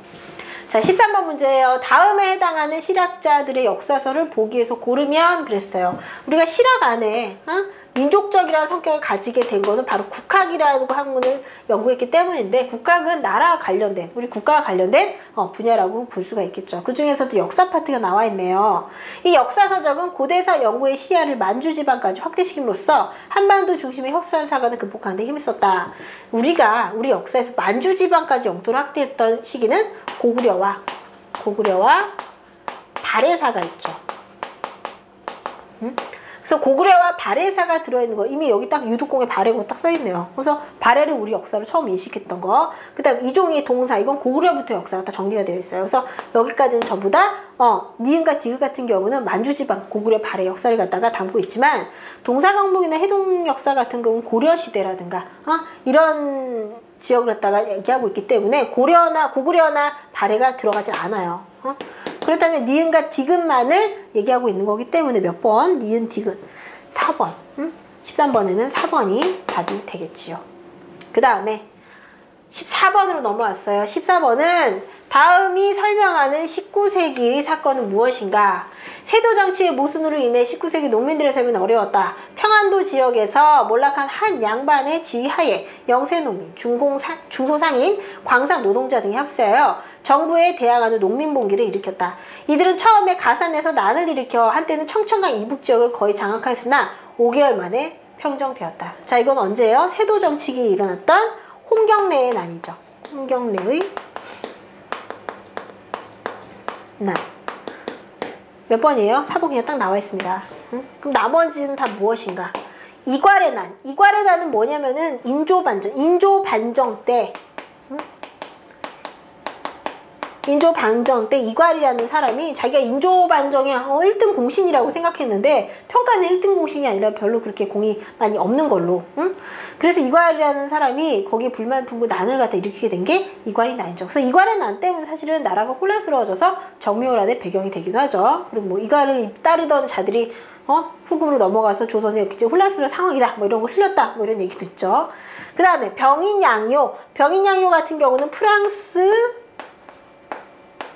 S1: 자, 13번 문제예요. 다음에 해당하는 실학자들의 역사서를 보기에서 고르면 그랬어요. 우리가 실학 안에 민족적이라는 성격을 가지게 된 거는 바로 국학이라는 학문을 연구했기 때문인데, 국학은 나라와 관련된, 우리 국가와 관련된 분야라고 볼 수가 있겠죠. 그 중에서도 역사 파트가 나와 있네요. 이 역사서적은 고대사 연구의 시야를 만주지방까지 확대시킴으로써 한반도 중심의 혁수한 사관을 극복하는 데 힘썼다. 우리 역사에서 만주지방까지 영토를 확대했던 시기는 고구려와 발해사가 있죠. 그래서 고구려와 발해사가 들어있는 거, 이미 여기 딱 유두공에 발해고 딱 써있네요. 그래서 발해를 우리 역사로 처음 인식했던 거. 그 다음 이종의 동사, 이건 고구려부터 역사가 다 정리가 되어 있어요. 그래서 여기까지는 전부 다 니은과 디귿 같은 경우는 만주지방, 고구려 발해 역사를 갖다가 담고 있지만, 동사강목이나 해동 역사 같은 경우는 고려시대라든가 이런 지역을 갖다가 얘기하고 있기 때문에 고구려나 발해가 들어가지 않아요. 그렇다면 니은과 디귿만을 얘기하고 있는 거기 때문에 몇 번? 니은, 디귿. 4번. 13번에는 4번이 답이 되겠지요. 그 다음에 14번으로 넘어왔어요. 14번은 다음이 설명하는 19세기의 사건은 무엇인가? 세도 정치의 모순으로 인해 19세기 농민들의 삶은 어려웠다. 평안도 지역에서 몰락한 한 양반의 지휘하에 영세농민, 중소상인, 광산 노동자 등이 합세하여 정부에 대항하는 농민봉기를 일으켰다. 이들은 처음에 가산에서 난을 일으켜 한때는 청천강 이북 지역을 거의 장악하였으나 5개월 만에 평정되었다. 자, 이건 언제예요? 세도 정치기 일어났던 홍경래의 난이죠. 홍경래의 난. 몇 번이에요? 4번 그냥 딱 나와 있습니다. 그럼 나머지는 다 무엇인가? 이괄의 난. 이괄의 난은 뭐냐면은 인조반정 때 인조반정 때 이괄이라는 사람이 자기가 인조반정의 1등 공신이라고 생각했는데 평가는 1등 공신이 아니라 별로 그렇게 공이 많이 없는 걸로. 그래서 이괄이라는 사람이 거기에 불만 품고 난을 갖다 일으키게 된 게 이괄의 난이죠. 그래서 이괄의 난 때문에 사실은 나라가 혼란스러워져서 정묘호란의 배경이 되기도 하죠. 그리고 뭐 이괄을 따르던 자들이 후금으로 넘어가서 조선이 이제 혼란스러운 상황이다, 뭐 이런 거 흘렸다, 뭐 이런 얘기도 있죠. 그 다음에 병인양요. 병인양요 같은 경우는 프랑스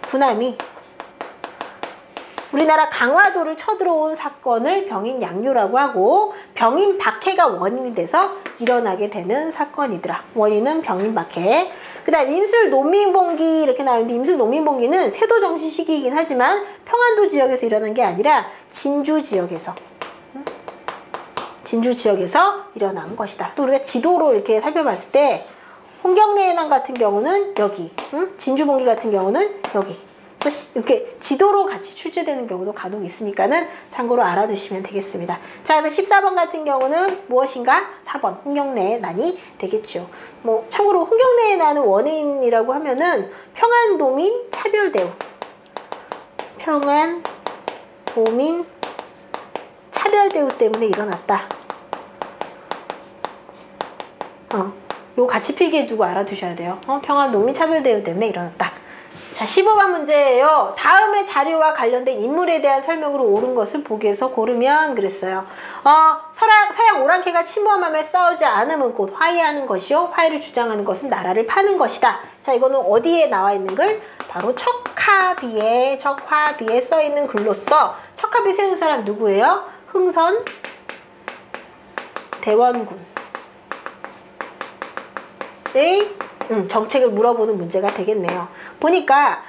S1: 군함이 우리나라 강화도를 쳐들어온 사건을 병인양요라고 하고, 병인박해가 원인이 돼서 일어나게 되는 사건이더라. 원인은 병인박해. 그 다음 임술농민봉기 이렇게 나오는데, 임술농민봉기는 세도 정치 시기이긴 하지만 평안도 지역에서 일어난 게 아니라 진주 지역에서 일어난 것이다. 그래서 우리가 지도로 이렇게 살펴봤을 때 홍경래의 난 같은 경우는 여기, 진주봉기 같은 경우는 여기. 이렇게 지도로 같이 출제되는 경우도 간혹 있으니까는 참고로 알아두시면 되겠습니다. 자, 그래서 14번 같은 경우는 무엇인가? 4번 홍경래의 난이 되겠죠. 뭐 참고로 홍경래의 난은 원인이라고 하면은 평안도민 차별대우. 평안도민 차별대우 때문에 일어났다. 요거 같이 필기해 두고 알아두셔야 돼요. 평안도민 차별대우 때문에 일어났다. 자, 15번 문제예요. 다음의 자료와 관련된 인물에 대한 설명으로 옳은 것을 보기에서 고르면 그랬어요. 서양 오랑캐가 침범하며 싸우지 않으면 곧 화해하는 것이요, 화해를 주장하는 것은 나라를 파는 것이다. 자, 이거는 어디에 나와 있는 글? 바로 척하비에 써있는 글로서, 척하비 세운 사람 누구예요? 흥선 대원군의 정책을 물어보는 문제가 되겠네요. 보니까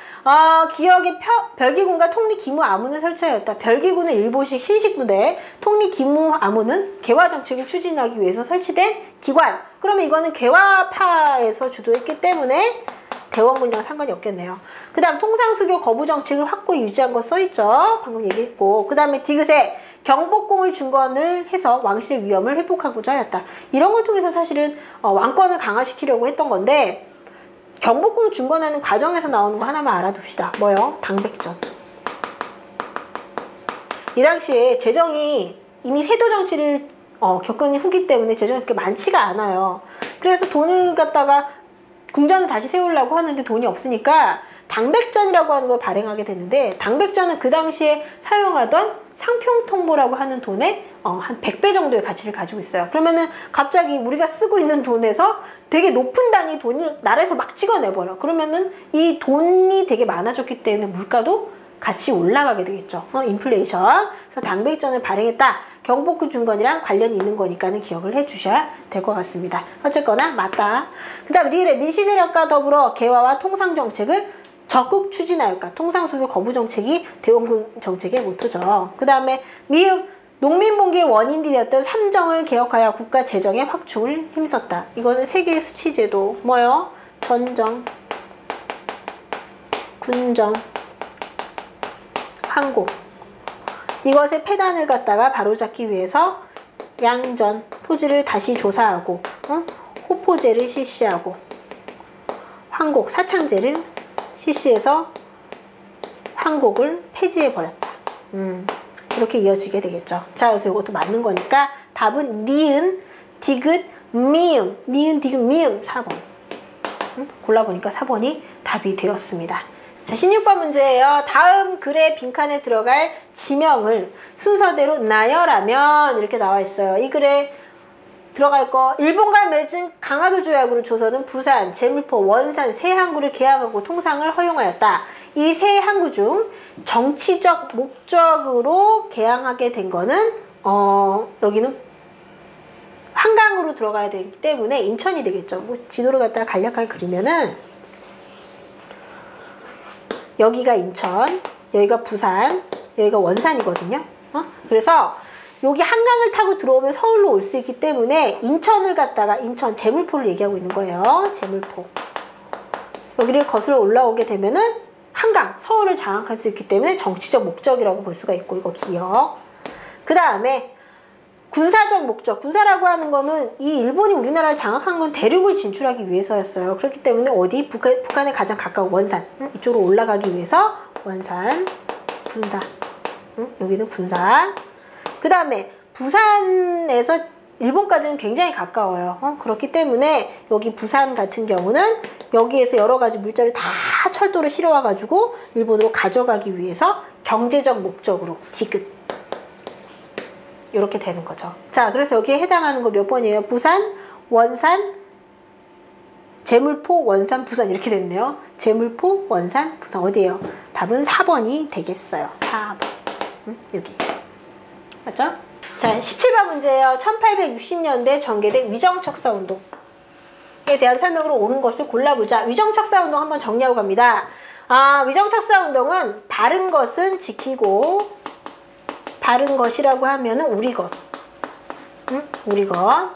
S1: 기역에 별기군과 통리기무 아무는 설치하였다. 별기군은 일본식 신식부대, 통리기무 아무는 개화 정책을 추진하기 위해서 설치된 기관. 그러면 이거는 개화파에서 주도했기 때문에 대원군이랑 상관이 없겠네요. 그 다음 통상수교 거부 정책을 확고히 유지한 거 써있죠. 방금 얘기했고. 그 다음에 디귿에 경복궁을 중건을 해서 왕실의 위엄을 회복하고자 하였다. 이런 걸 통해서 사실은 왕권을 강화시키려고 했던 건데, 경복궁 중건하는 과정에서 나오는 거 하나만 알아둡시다. 뭐요? 당백전. 이 당시에 재정이 이미 세도 정치를 겪은 후기 때문에 재정이 그렇게 많지가 않아요. 그래서 돈을 갖다가 궁전을 다시 세우려고 하는데 돈이 없으니까 당백전이라고 하는 걸 발행하게 됐는데, 당백전은 그 당시에 사용하던 상평통보라고 하는 돈의 한 100배 정도의 가치를 가지고 있어요. 그러면은 갑자기 우리가 쓰고 있는 돈에서 되게 높은 단위 돈을 나라에서 막 찍어내버려. 그러면은 이 돈이 되게 많아졌기 때문에 물가도 같이 올라가게 되겠죠. 인플레이션. 그래서 당백전을 발행했다. 경복궁 중건이랑 관련이 있는 거니까는 기억을 해주셔야 될 것 같습니다. 어쨌거나 맞다. 그 다음 리을의 밀시세력과 더불어 개화와 통상정책을 적극 추진하였다. 통상수교 거부 정책이 대원군 정책의 모토죠. 그 다음에 미음 농민봉기의 원인이 되었던 삼정을 개혁하여 국가 재정의 확충을 힘썼다. 이거는 세계 수치제도 뭐요? 전정, 군정, 항복. 이것의 폐단을 갖다가 바로잡기 위해서 양전, 토지를 다시 조사하고 호포제를 실시하고 황곡, 사창제를 실시해서 황곡을 폐지해버렸다. 이렇게 이어지게 되겠죠. 자, 그래서 이것도 맞는 거니까 답은 니은, 디귿, 미음, 니은, 디귿, 미음 4번. 골라보니까 4번이 답이 되었습니다. 자, 16번 문제예요. 다음 글의 빈칸에 들어갈 지명을 순서대로 나열하면 이렇게 나와 있어요. 이 글에 들어갈 거 일본과 맺은 강화도 조약으로 조선은 부산, 제물포, 원산 세 항구를 개항하고 통상을 허용하였다. 이 세 항구 중 정치적 목적으로 개항하게 된 거는 여기는 한강으로 들어가야 되기 때문에 인천이 되겠죠. 뭐 지도를 갖다가 간략하게 그리면은 여기가 인천, 여기가 부산, 여기가 원산이거든요. 그래서 여기 한강을 타고 들어오면 서울로 올 수 있기 때문에 인천을 갖다가 인천 제물포를 얘기하고 있는 거예요. 제물포. 여기를 거슬러 올라오게 되면은 한강, 서울을 장악할 수 있기 때문에 정치적 목적이라고 볼 수가 있고 이거 기억. 그 다음에 군사적 목적. 군사라고 하는 거는 이 일본이 우리나라를 장악한 건 대륙을 진출하기 위해서였어요. 그렇기 때문에 어디? 북한에 가장 가까운 원산. 이쪽으로 올라가기 위해서 원산, 군사. 여기는 군사. 그 다음에 부산에서 일본까지는 굉장히 가까워요. 그렇기 때문에 여기 부산 같은 경우는 여기에서 여러 가지 물자를 다 철도로 실어와가지고 일본으로 가져가기 위해서 경제적 목적으로 디귿. 이렇게 되는 거죠. 자, 그래서 여기에 해당하는 거 몇 번이에요? 부산, 원산, 제물포, 원산, 부산 이렇게 됐네요. 제물포, 원산, 부산 어디예요? 답은 4번이 되겠어요. 4번. 여기. 맞죠? 자, 17번 문제예요. 1860년대 전개된 위정척사운동에 대한 설명으로 옳은 것을 골라보자. 위정척사운동 한번 정리하고 갑니다. 위정척사운동은 바른 것은 지키고 바른 것이라고 하면은 우리 것. 우리 것.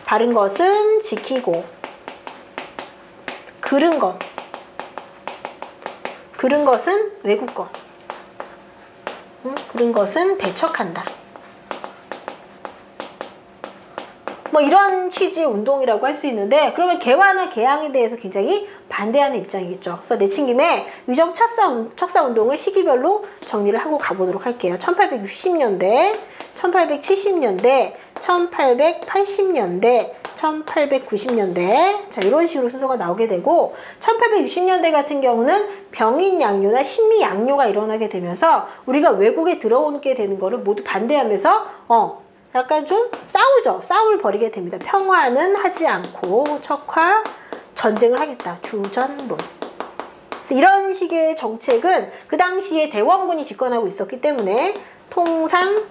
S1: 바른 것은 지키고 그른 것. 그른 것은 외국 것. 그런 것은 배척한다. 뭐 이런 취지의 운동이라고 할 수 있는데 그러면 개화나 개항에 대해서 굉장히 반대하는 입장이겠죠. 그래서 내친김에 위정 척사운동을 시기별로 정리를 하고 가보도록 할게요. 1860년대, 1870년대, 1880년대, 1890년대 자 이런 식으로 순서가 나오게 되고 1860년대 같은 경우는 병인양요나 신미양요가 일어나게 되면서 우리가 외국에 들어오게 되는 거를 모두 반대하면서 약간 좀 싸우죠. 싸움을 벌이게 됩니다. 평화는 하지 않고 척화 전쟁을 하겠다. 주전론. 그래서 이런 식의 정책은 그 당시에 대원군이 집권하고 있었기 때문에 통상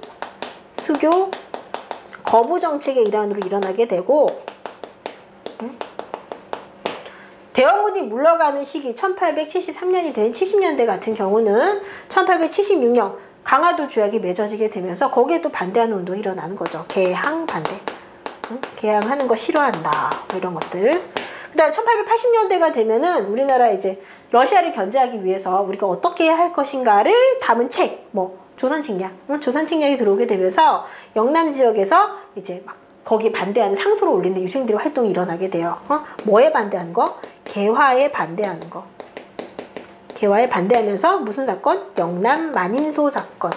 S1: 수교 거부 정책의 일환으로 일어나게 되고 대원군이 물러가는 시기 1873년이 된 70년대 같은 경우는 1876년 강화도 조약이 맺어지게 되면서 거기에 또 반대하는 운동이 일어나는 거죠. 개항 반대. 개항하는 거 싫어한다. 뭐 이런 것들. 그 다음 1880년대가 되면은 우리나라 이제 러시아를 견제하기 위해서 우리가 어떻게 할 것인가를 담은 책, 뭐 조선칙략, 조선칙략이 들어오게 되면서 영남 지역에서 이제 막 거기에 반대하는 상소를 올리는 유생들의 활동이 일어나게 돼요. 뭐에 반대하는 거? 개화에 반대하는 거. 개화에 반대하면서 무슨 사건? 영남 만인소 사건.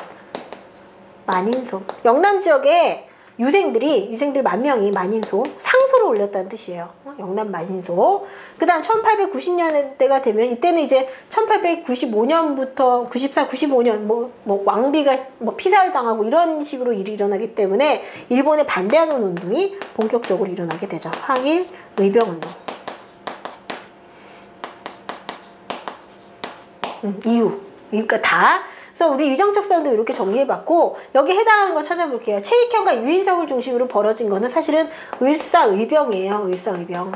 S1: 만인소. 영남 지역에 유생들 10,000명이 만인소 상소를 올렸다는 뜻이에요. 영남 만인소. 그 다음 1890년대가 되면 이때는 이제 1895년부터 94, 95년 뭐 왕비가 피살을 당하고 이런 식으로 일이 일어나기 때문에 일본에 반대하는 운동이 본격적으로 일어나게 되죠. 항일 의병운동. 이유 그러니까 다. 그래서 우리 위정적 싸움도 이렇게 정리해봤고 여기 해당하는 거 찾아볼게요. 최익현과 유인석을 중심으로 벌어진 거는 사실은 을사의병이에요. 을사의병.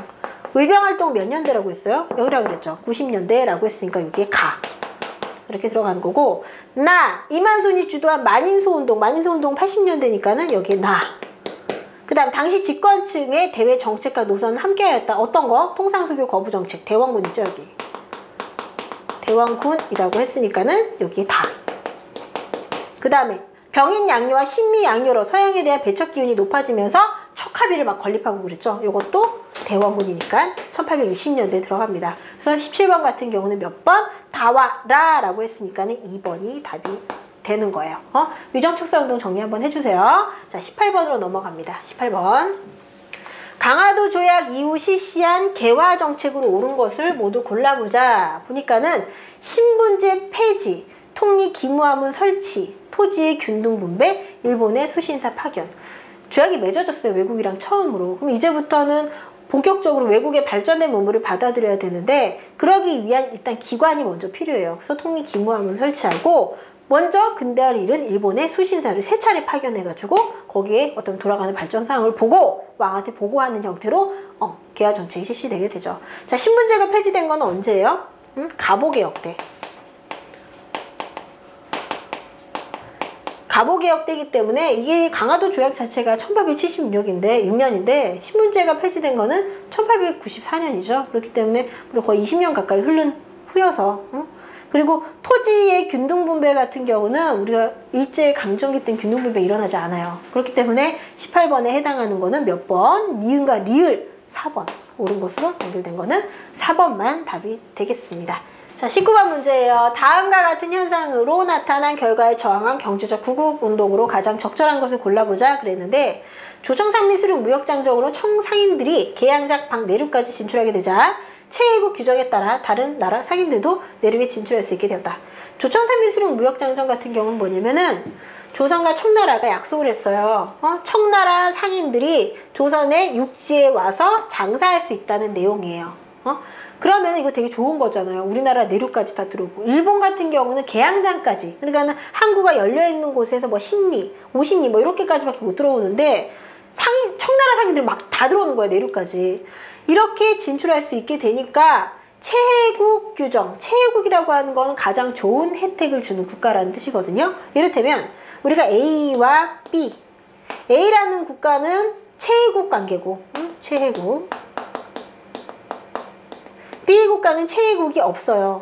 S1: 의병활동 몇 년대라고 했어요? 여기라고 그랬죠. 90년대라고 했으니까 여기에 가. 이렇게 들어가는 거고 이만손이 주도한 만인소운동 80년대니까는 여기에 그 다음 당시 집권층의 대외 정책과 노선은 함께하였다. 어떤 거? 통상수교 거부 정책. 대원군 있죠 여기. 대원군이라고 했으니까는 여기에 그 다음에 병인 양요와 신미 양요로 서양에 대한 배척 기운이 높아지면서 척합의를 막 건립하고 그랬죠. 이것도 대원군이니까 1860년대에 들어갑니다. 그래서 17번 같은 경우는 몇 번? 다와 라라고 했으니까는 2번이 답이 되는 거예요. 위정축사운동 정리 한번 해주세요. 자, 18번으로 넘어갑니다. 18번. 강화도 조약 이후 실시한 개화 정책으로 옳은 것을 모두 골라보자. 보니까는 신분제 폐지, 통리 기무화문 설치, 토지의 균등 분배, 일본의 수신사 파견. 조약이 맺어졌어요. 외국이랑 처음으로. 그럼 이제부터는 본격적으로 외국의 발전된 문물을 받아들여야 되는데 그러기 위한 일단 기관이 먼저 필요해요. 그래서 통리 기무화문 설치하고 먼저 근대화를 이룬 일본의 수신사를 3차례 파견해가지고 거기에 어떤 돌아가는 발전 상황을 보고 왕한테 보고하는 형태로 개화 정책이 실시되게 되죠. 자, 신분제가 폐지된 건 언제예요? 갑오개혁 때. 갑오개혁 때이기 때문에 이게 강화도 조약 자체가 1876년인데 신분제가 폐지된 거는 1894년이죠. 그렇기 때문에 거의 20년 가까이 흐른 후여서 그리고 토지의 균등분배 같은 경우는 우리가 일제 강점기 때 균등분배 일어나지 않아요. 그렇기 때문에 18번에 해당하는 거는 몇 번? 니은과 리을 4번. 옳은 것으로 연결된 거는 4번만 답이 되겠습니다. 자, 19번 문제예요. 다음과 같은 현상으로 나타난 결과에 저항한 경제적 구국운동으로 가장 적절한 것을 골라보자 그랬는데 조정상미수령 무역장정으로 청상인들이 계양작 방 내륙까지 진출하게 되자 최애국 규정에 따라 다른 나라 상인들도 내륙에 진출할 수 있게 되었다. 조청산미수령 무역장정 같은 경우는 뭐냐면은 조선과 청나라가 약속을 했어요. 청나라 상인들이 조선의 육지에 와서 장사할 수 있다는 내용이에요. 그러면 이거 되게 좋은 거잖아요. 우리나라 내륙까지 다 들어오고. 일본 같은 경우는 계양장까지. 그러니까는 항구가 열려있는 곳에서 뭐 10리, 50리 뭐 이렇게까지밖에 못 들어오는데 청나라 상인들 막 다 들어오는 거야, 내륙까지. 이렇게 진출할 수 있게 되니까 최애국 규정, 최애국이라고 하는 거는 가장 좋은 혜택을 주는 국가라는 뜻이거든요. 이를테면 우리가 A와 B, A라는 국가는 최애국 관계고, 최애국. B 국가는 최애국이 없어요.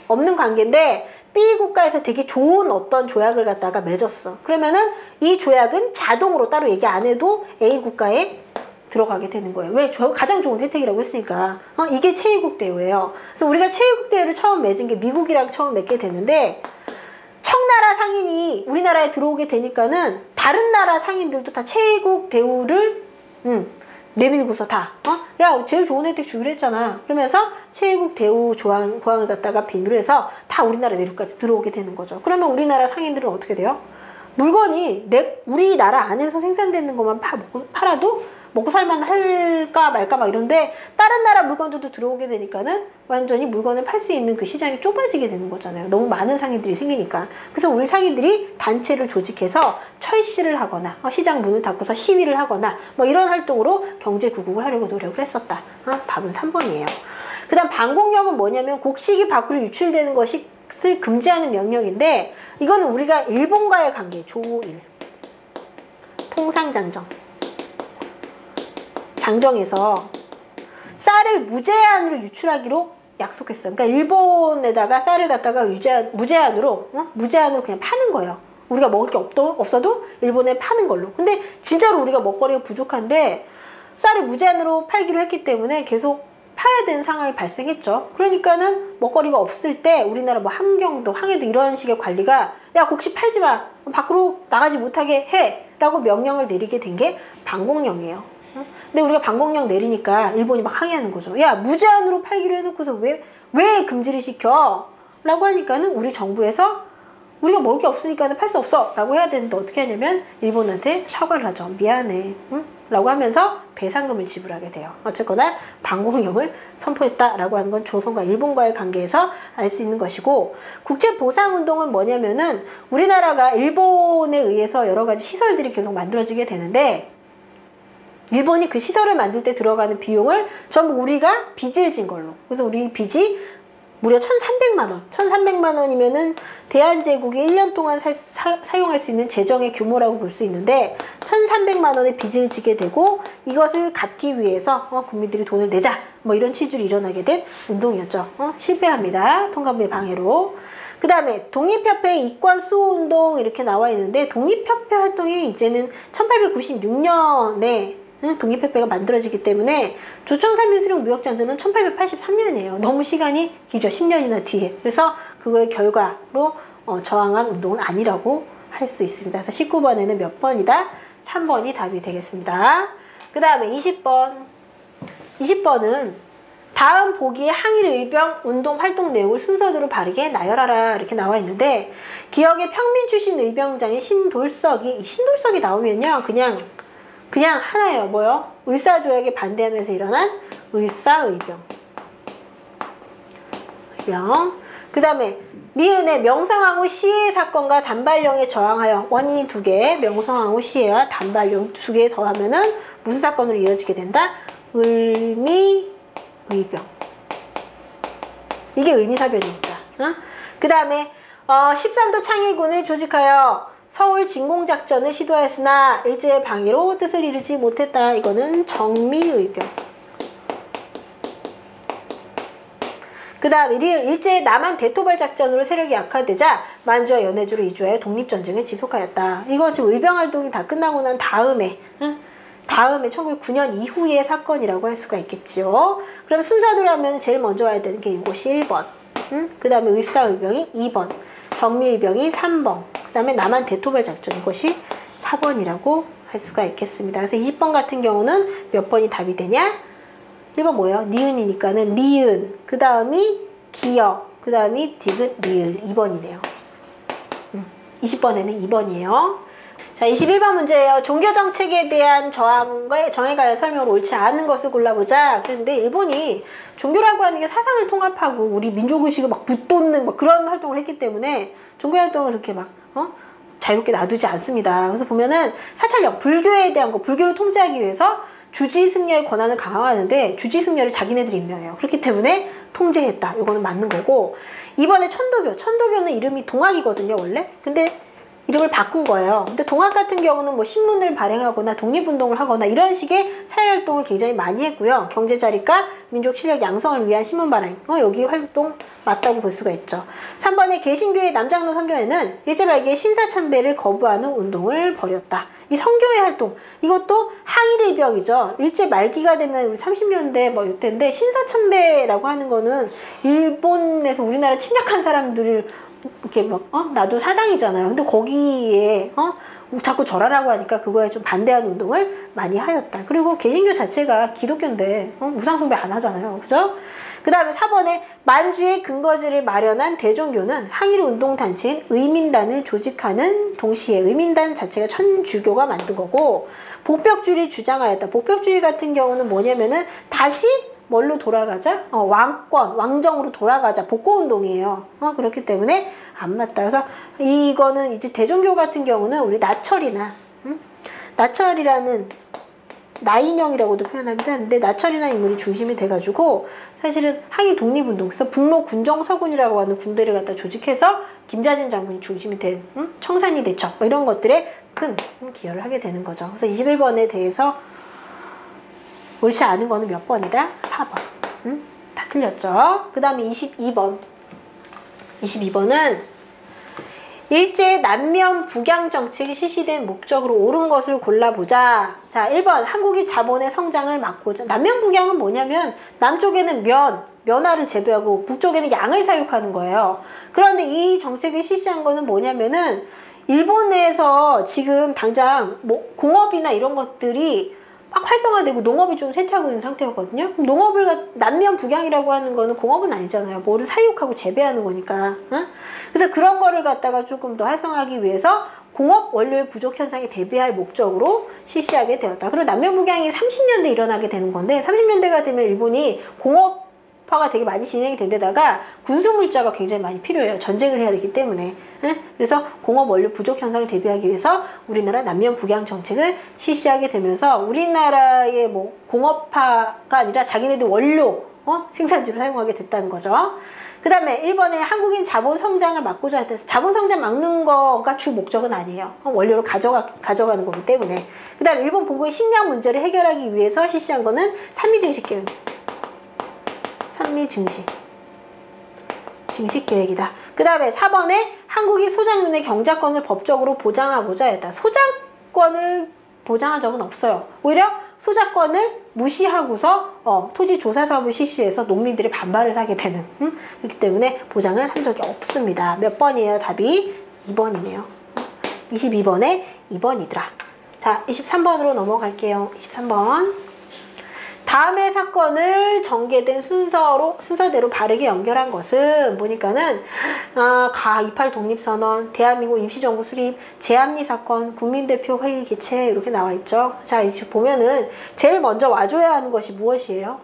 S1: 없는 관계인데 B 국가에서 되게 좋은 어떤 조약을 갖다가 맺었어. 그러면은 이 조약은 자동으로 따로 얘기 안 해도 A 국가에 들어가게 되는 거예요. 왜? 가장 좋은 혜택이라고 했으니까. 이게 최애국 대우예요. 그래서 우리가 최애국 대우를 처음 맺은 게 미국이랑 처음 맺게 되는데 청나라 상인이 우리나라에 들어오게 되니까는 다른 나라 상인들도 다 최애국 대우를 내밀고서 다 야 제일 좋은 혜택 주기로 했잖아. 그러면서 최애국 대우 조항을 갖다가 빌미로 해서 다 우리나라 내륙까지 들어오게 되는 거죠. 그러면 우리나라 상인들은 어떻게 돼요? 물건이 우리나라 안에서 생산되는 것만 팔아도 먹고 살만 할까 말까 막 이런데 다른 나라 물건들도 들어오게 되니까는 완전히 물건을 팔 수 있는 그 시장이 좁아지게 되는 거잖아요. 너무 많은 상인들이 생기니까. 그래서 우리 상인들이 단체를 조직해서 철시를 하거나 시장 문을 닫고서 시위를 하거나 뭐 이런 활동으로 경제 구국을 하려고 노력을 했었다. 답은 3번이에요. 그 다음 방공력은 뭐냐면 곡식이 밖으로 유출되는 것을 금지하는 명령인데 이거는 우리가 일본과의 관계, 조일, 통상장정. 장정에서 쌀을 무제한으로 유출하기로 약속했어요. 그러니까 일본에다가 쌀을 갖다가 무제한으로 그냥 파는 거예요. 우리가 먹을 게 없어도 일본에 파는 걸로. 근데 진짜로 우리가 먹거리가 부족한데 쌀을 무제한으로 팔기로 했기 때문에 계속 팔아야 되는 상황이 발생했죠. 그러니까는 먹거리가 없을 때 우리나라 뭐 함경도, 항해도 이런 식의 관리가 야 곡식 팔지 마, 밖으로 나가지 못하게 해 라고 명령을 내리게 된 게 방공령이에요. 근데 우리가 방공령 내리니까 일본이 막 항의하는 거죠. 야 무제한으로 팔기로 해놓고서 왜 금지를 시켜? 라고 하니까는 우리 정부에서 우리가 먹을 게 없으니까 팔 수 없어 라고 해야 되는데 어떻게 하냐면 일본한테 사과를 하죠. 미안해. 응? 라고 하면서 배상금을 지불하게 돼요. 어쨌거나 방공령을 선포했다라고 하는 건 조선과 일본과의 관계에서 알 수 있는 것이고, 국제보상운동은 뭐냐면은 우리나라가 일본에 의해서 여러 가지 시설들이 계속 만들어지게 되는데, 일본이 그 시설을 만들 때 들어가는 비용을 전부 우리가 빚을 진 걸로. 그래서 우리 빚이 무려 1,300만 원. 1,300만 원이면은 대한제국이 1년 동안 사용할 수 있는 재정의 규모라고 볼 수 있는데, 1,300만 원의 빚을 지게 되고, 이것을 갚기 위해서 국민들이 돈을 내자, 뭐 이런 취지로 일어나게 된 운동이었죠. 실패합니다. 통감부의 방해로. 그 다음에 독립협회 이권 수호운동 이렇게 나와 있는데, 독립협회 활동이 이제는 1896년에 독립협회가 만들어지기 때문에 조총산민수령 무역장전은 1883년이에요. 너무 시간이 길죠. 10년이나 뒤에. 그래서 그거의 결과로 저항한 운동은 아니라고 할 수 있습니다. 그래서 19번에는 몇 번이다? 3번이 답이 되겠습니다. 그 다음에 20번. 20번은 다음 보기의 항일의병 운동 활동 내용을 순서대로 바르게 나열하라 이렇게 나와 있는데, 기억의 평민 출신 의병장인 신돌석이 나오면요. 그냥 하나예요. 뭐요? 을사조약에 반대하면서 일어난 을사의병. 그 다음에 니은의 명성황후 시해 사건과 단발령에 저항하여 원인이 2개, 명성황후 시해와 단발령 2개 더하면은 무슨 사건으로 이어지게 된다? 을미의병. 이게 을미사변입니다. 그 다음에 13도 창의군을 조직하여 서울 진공작전을 시도하였으나 일제의 방해로 뜻을 이루지 못했다. 이거는 정미의병. 그 다음 일제의 남한 대토발 작전으로 세력이 약화되자 만주와 연해주로 이주하여 독립전쟁을 지속하였다. 이거 지금 의병활동이 다 끝나고 난 다음에 1909년 이후의 사건이라고 할 수가 있겠죠. 그럼 순서대로 하면 제일 먼저 와야 되는 게 이것이 1번. 그 다음에 을사의병이 2번. 정미의병이 3번. 그 다음에 남한 대토발 작전, 이것이 4번이라고 할 수가 있겠습니다. 그래서 20번 같은 경우는 몇 번이 답이 되냐? 1번 뭐예요? 니은이니까는 니은, 그 다음이 기역, 그 다음이 디귿, 리을. 2번이네요. 20번에는 2번이에요. 자, 21번 문제예요. 종교정책에 대한 정에 관한 설명으로 옳지 않은 것을 골라보자. 그런데 일본이 종교라고 하는 게 사상을 통합하고 우리 민족의식을 막 붙돋는 막 그런 활동을 했기 때문에 종교활동을 그렇게 막 자유롭게 놔두지 않습니다. 그래서 보면은 사찰령, 불교에 대한 거, 불교를 통제하기 위해서 주지승려의 권한을 강화하는데 주지승려를 자기네들이 임명해요. 그렇기 때문에 통제했다. 이거는 맞는 거고, 이번에 천도교는 이름이 동학이거든요, 원래. 근데 이름을 바꾼 거예요. 근데 동학 같은 경우는 뭐 신문을 발행하거나 독립운동을 하거나 이런 식의 사회활동을 굉장히 많이 했고요. 경제자립과 민족 실력 양성을 위한 신문 발행, 여기 활동 맞다고 볼 수가 있죠. 3번에 개신교의 남장로 선교회는 일제 말기에 신사참배를 거부하는 운동을 벌였다. 이 선교회 활동, 이것도 항일의병이죠. 일제 말기가 되면 우리 30년대 뭐 이때인데, 신사참배라고 하는 거는 일본에서 우리나라 침략한 사람들을 이렇게 막 나도 사당이잖아요. 근데 거기에 자꾸 절하라고 하니까 그거에 좀 반대하는 운동을 많이 하였다. 그리고 개신교 자체가 기독교인데 우상숭배 안 하잖아요. 그죠? 그 다음에 4번에 만주의 근거지를 마련한 대종교는 항일운동단체인 의민단을 조직하는 동시에, 의민단 자체가 천주교가 만든 거고, 복벽주의를 주장하였다. 복벽주의 같은 경우는 뭐냐면은 다시 뭘로 돌아가자? 왕정으로 돌아가자. 복고운동이에요. 그렇기 때문에 안 맞다. 그래서 이거는 이제 대종교 같은 경우는 우리 나철이나, 나철이라는 나인형이라고도 표현하기도 하는데, 나철이라는 인물이 중심이 돼가지고 사실은 항일 독립운동, 그래서 북로 군정서군이라고 하는 군대를 갖다 조직해서 김자진 장군이 중심이 된 청산리 대첩 뭐 이런 것들에 큰 기여를 하게 되는 거죠. 그래서 21번에 대해서 옳지 않은 거는 몇 번이다? 4번. 다 틀렸죠? 그 다음에 22번. 22번은 일제 남면 북양 정책이 실시된 목적으로 옳은 것을 골라보자. 자, 1번 한국이 자본의 성장을 막고자. 남면 북양은 뭐냐면 남쪽에는 면화를 재배하고 북쪽에는 양을 사육하는 거예요. 그런데 이 정책을 실시한 거는 뭐냐면은 일본에서 지금 당장 뭐 공업이나 이런 것들이 막 활성화되고 농업이 좀 쇠퇴하고 있는 상태였거든요. 농업을 남면 북양이라고 하는 거는 공업은 아니잖아요. 뭐를 사육하고 재배하는 거니까. 그래서 그런 거를 갖다가 조금 더 활성화하기 위해서 공업 원료의 부족 현상에 대비할 목적으로 실시하게 되었다. 그리고 남녀북양이 30년대 일어나게 되는 건데 30년대가 되면 일본이 공업화가 되게 많이 진행이 된 데다가 군수물자가 굉장히 많이 필요해요. 전쟁을 해야 되기 때문에. 그래서 공업 원료 부족 현상을 대비하기 위해서 우리나라 남녀북양 정책을 실시하게 되면서 우리나라의 뭐 공업화가 아니라 자기네들 원료 생산지로 사용하게 됐다는 거죠. 그 다음에 1번에 한국인 자본 성장을 막고자 했다. 자본 성장 막는 거가 주 목적은 아니에요. 원료를 가져가는 거기 때문에. 그 다음에 일본 본국의 식량 문제를 해결하기 위해서 실시한 거는 삼미증식 계획. 증식 계획이다. 그 다음에 4번에 한국이 소작농의 경작권을 법적으로 보장하고자 했다. 소작권을 보장한 적은 없어요. 오히려 소작권을 무시하고서 토지 조사 사업을 실시해서 농민들이 반발을 하게 되는 그렇기 때문에 보장을 한 적이 없습니다. 몇 번이에요? 답이 2번이네요. 22번에 2번이더라. 자, 23번으로 넘어갈게요. 23번. 다음의 사건을 전개된 순서대로 바르게 연결한 것은 보니까는 가 28 독립선언, 대한민국 임시정부 수립, 제합리 사건, 국민대표 회의 개최 이렇게 나와 있죠. 자, 이제 보면은 제일 먼저 와줘야 하는 것이 무엇이에요?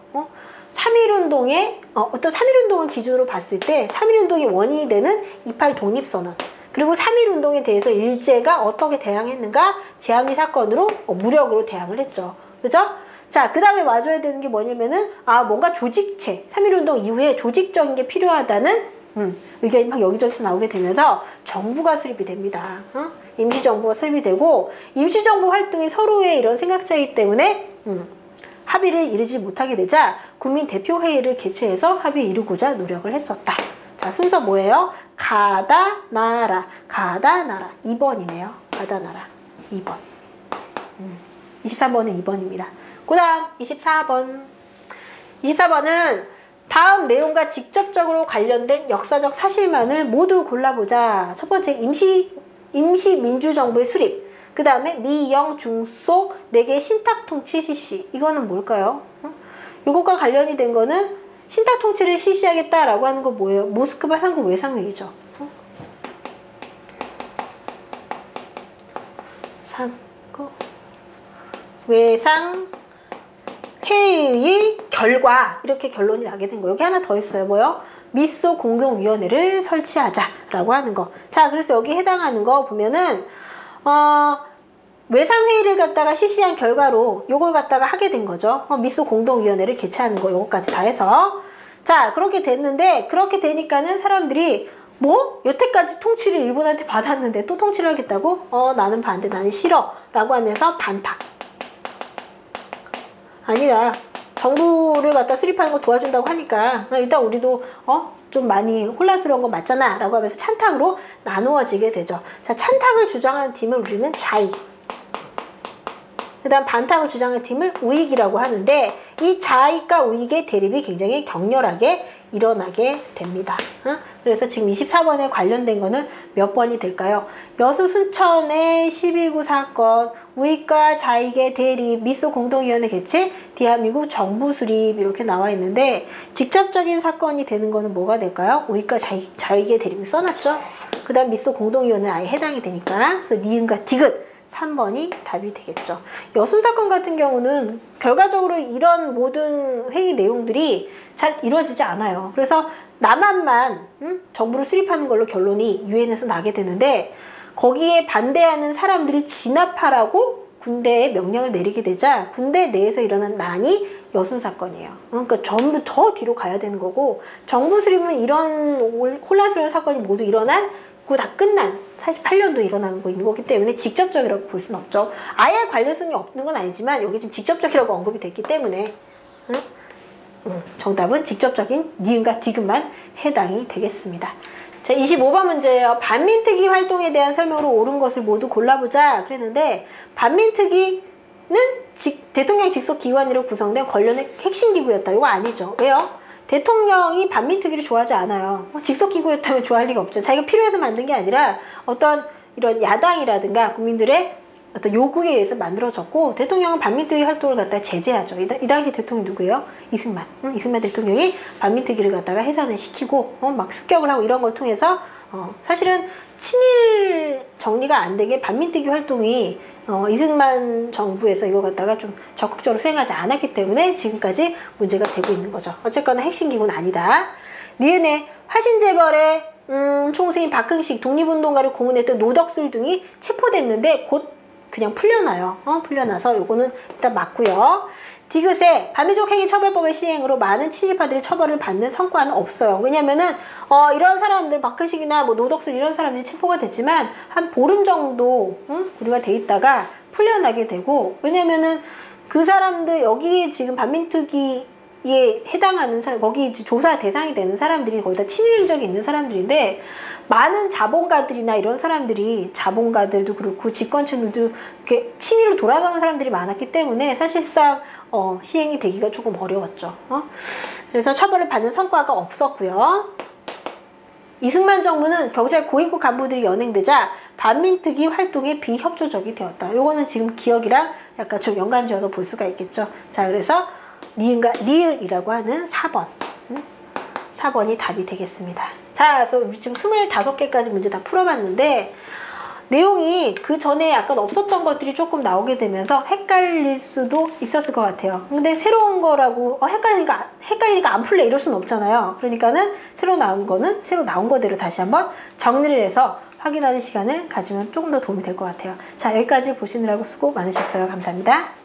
S1: 3.1운동의 어떤 3.1운동을 기준으로 봤을 때 3.1운동의 원인이 되는 28 독립선언, 그리고 3.1운동에 대해서 일제가 어떻게 대항했는가? 제합리 사건으로 무력으로 대항을 했죠. 그죠? 자, 그 다음에 와줘야 되는 게 뭐냐면은, 뭔가 조직체, 3.1운동 이후에 조직적인 게 필요하다는, 의견이 막 여기저기서 나오게 되면서 정부가 수립이 됩니다. 임시정부가 수립이 되고, 임시정부 활동이 서로의 이런 생각 차이 때문에, 합의를 이루지 못하게 되자, 국민대표회의를 개최해서 합의에 이루고자 노력을 했었다. 자, 순서 뭐예요? 가다, 나라. 2번이네요. 가다, 나라. 2번. 23번은 2번입니다. 그 다음 24번. 24번은 다음 내용과 직접적으로 관련된 역사적 사실만을 모두 골라보자. 첫 번째, 임시민주정부의 수립. 그 다음에 미영, 중소 4개의 신탁통치 실시. 이거는 뭘까요? 이것과 관련이 된 거는 신탁통치를 실시하겠다라고 하는 거 뭐예요? 모스크바 상국 외상회의죠. 상국 외상 회의의 결과, 이렇게 결론이 나게 된 거. 여기 하나 더 있어요. 뭐요? 미소 공동위원회를 설치하자라고 하는 거. 자, 그래서 여기 해당하는 거 보면은 외상회의를 갖다가 실시한 결과로 요걸 갖다가 하게 된 거죠. 미소 공동위원회를 개최하는 거, 요거까지 다 해서. 자, 그렇게 됐는데, 그렇게 되니까는 사람들이 뭐? 여태까지 통치를 일본한테 받았는데 또 통치를 하겠다고? 나는 반대, 나는 싫어 라고 하면서 반탁. 아니다. 정부를 갖다 수립하는 거 도와준다고 하니까 일단 우리도 좀 많이 혼란스러운 거 맞잖아 라고 하면서 찬탁으로 나누어지게 되죠. 자, 찬탁을 주장하는 팀을 우리는 좌익, 그 다음 반탁을 주장하는 팀을 우익이라고 하는데, 이 좌익과 우익의 대립이 굉장히 격렬하게 일어나게 됩니다. 그래서 지금 24번에 관련된 거는 몇 번이 될까요? 여수 순천의 11.9 사건, 우익과 좌익의 대립, 미소 공동위원회 개최, 대한민국 정부 수립 이렇게 나와 있는데, 직접적인 사건이 되는 거는 뭐가 될까요? 우익과 좌익의 대립을 써놨죠. 그 다음 미소 공동위원회 아예 해당이 되니까, 그래서 니은과 디귿 3번이 답이 되겠죠. 여순 사건 같은 경우는 결과적으로 이런 모든 회의 내용들이 잘 이루어지지 않아요. 그래서 남한만 정부를 수립하는 걸로 결론이 유엔에서 나게 되는데, 거기에 반대하는 사람들을 진압하라고 군대에 명령을 내리게 되자 군대 내에서 일어난 난이 여순 사건이에요. 그러니까 전부 더 뒤로 가야 되는 거고, 정부 수립은 이런 혼란스러운 사건이 모두 일어난, 그거 다 끝난 48년도에 일어난 거기 때문에 직접적이라고 볼 수는 없죠. 아예 관련성이 없는 건 아니지만 여기 좀 직접적이라고 언급이 됐기 때문에 정답은 직접적인 니은과 디귿만 해당이 되겠습니다. 자, 25번 문제예요. 반민특위 활동에 대한 설명으로 옳은 것을 모두 골라보자 그랬는데, 반민특위는 대통령 직속 기관으로 구성된 관련의 핵심 기구였다. 이거 아니죠. 왜요? 대통령이 반민특위를 좋아하지 않아요. 직속기구였다면 좋아할 리가 없죠. 자기가 필요해서 만든 게 아니라 어떤 이런 야당이라든가 국민들의 어떤 요구에 의해서 만들어졌고, 대통령은 반민특위 활동을 갖다가 제재하죠. 이 당시 대통령이 누구예요? 이승만. 이승만 대통령이 반민특위를 갖다가 해산을 시키고 막 습격을 하고 이런 걸 통해서 사실은 친일 정리가 안 되게 반민특위 활동이 이승만 정부에서 이거 갖다가 좀 적극적으로 수행하지 않았기 때문에 지금까지 문제가 되고 있는 거죠. 어쨌거나 핵심 기구는 아니다. 니은의 화신재벌의 총수인 박흥식, 독립운동가를 고문했던 노덕술 등이 체포됐는데 곧 그냥 풀려나요. 풀려나서 요거는 일단 맞고요. 디귿의 반민족 행위 처벌법의 시행으로 많은 친일파들이 처벌을 받는 성과는 없어요. 왜냐면은 이런 사람들 박흥식이나 뭐 노덕술 이런 사람들이 체포가 됐지만 한 보름 정도 구류가 돼 있다가 풀려나게 되고, 왜냐면은 그 사람들 여기 지금 반민특위에 해당하는 사람, 거기 조사 대상이 되는 사람들이 거의 다 친일 행적이 있는 사람들인데, 많은 자본가들이나 이런 사람들이, 자본가들도 그렇고 집권층들도 이렇게 친일로 돌아가는 사람들이 많았기 때문에 사실상 시행이 되기가 조금 어려웠죠. 그래서 처벌을 받는 성과가 없었고요. 이승만 정부는 경찰 고위급 간부들이 연행되자 반민특위 활동에 비협조적이 되었다. 요거는 지금 기억이랑 약간 좀 연관지어서 볼 수가 있겠죠. 자, 그래서 리을이라고 하는 4번. 4번이 답이 되겠습니다. 자, 그래서 우리 지금 25개까지 문제 다 풀어봤는데, 내용이 그 전에 약간 없었던 것들이 조금 나오게 되면서 헷갈릴 수도 있었을 것 같아요. 근데 새로운 거라고 헷갈리니까 안 풀래 이럴 수는 없잖아요. 그러니까는 새로 나온 거는 새로 나온 거대로 다시 한번 정리를 해서 확인하는 시간을 가지면 조금 더 도움이 될 것 같아요. 자, 여기까지 보시느라고 수고 많으셨어요. 감사합니다.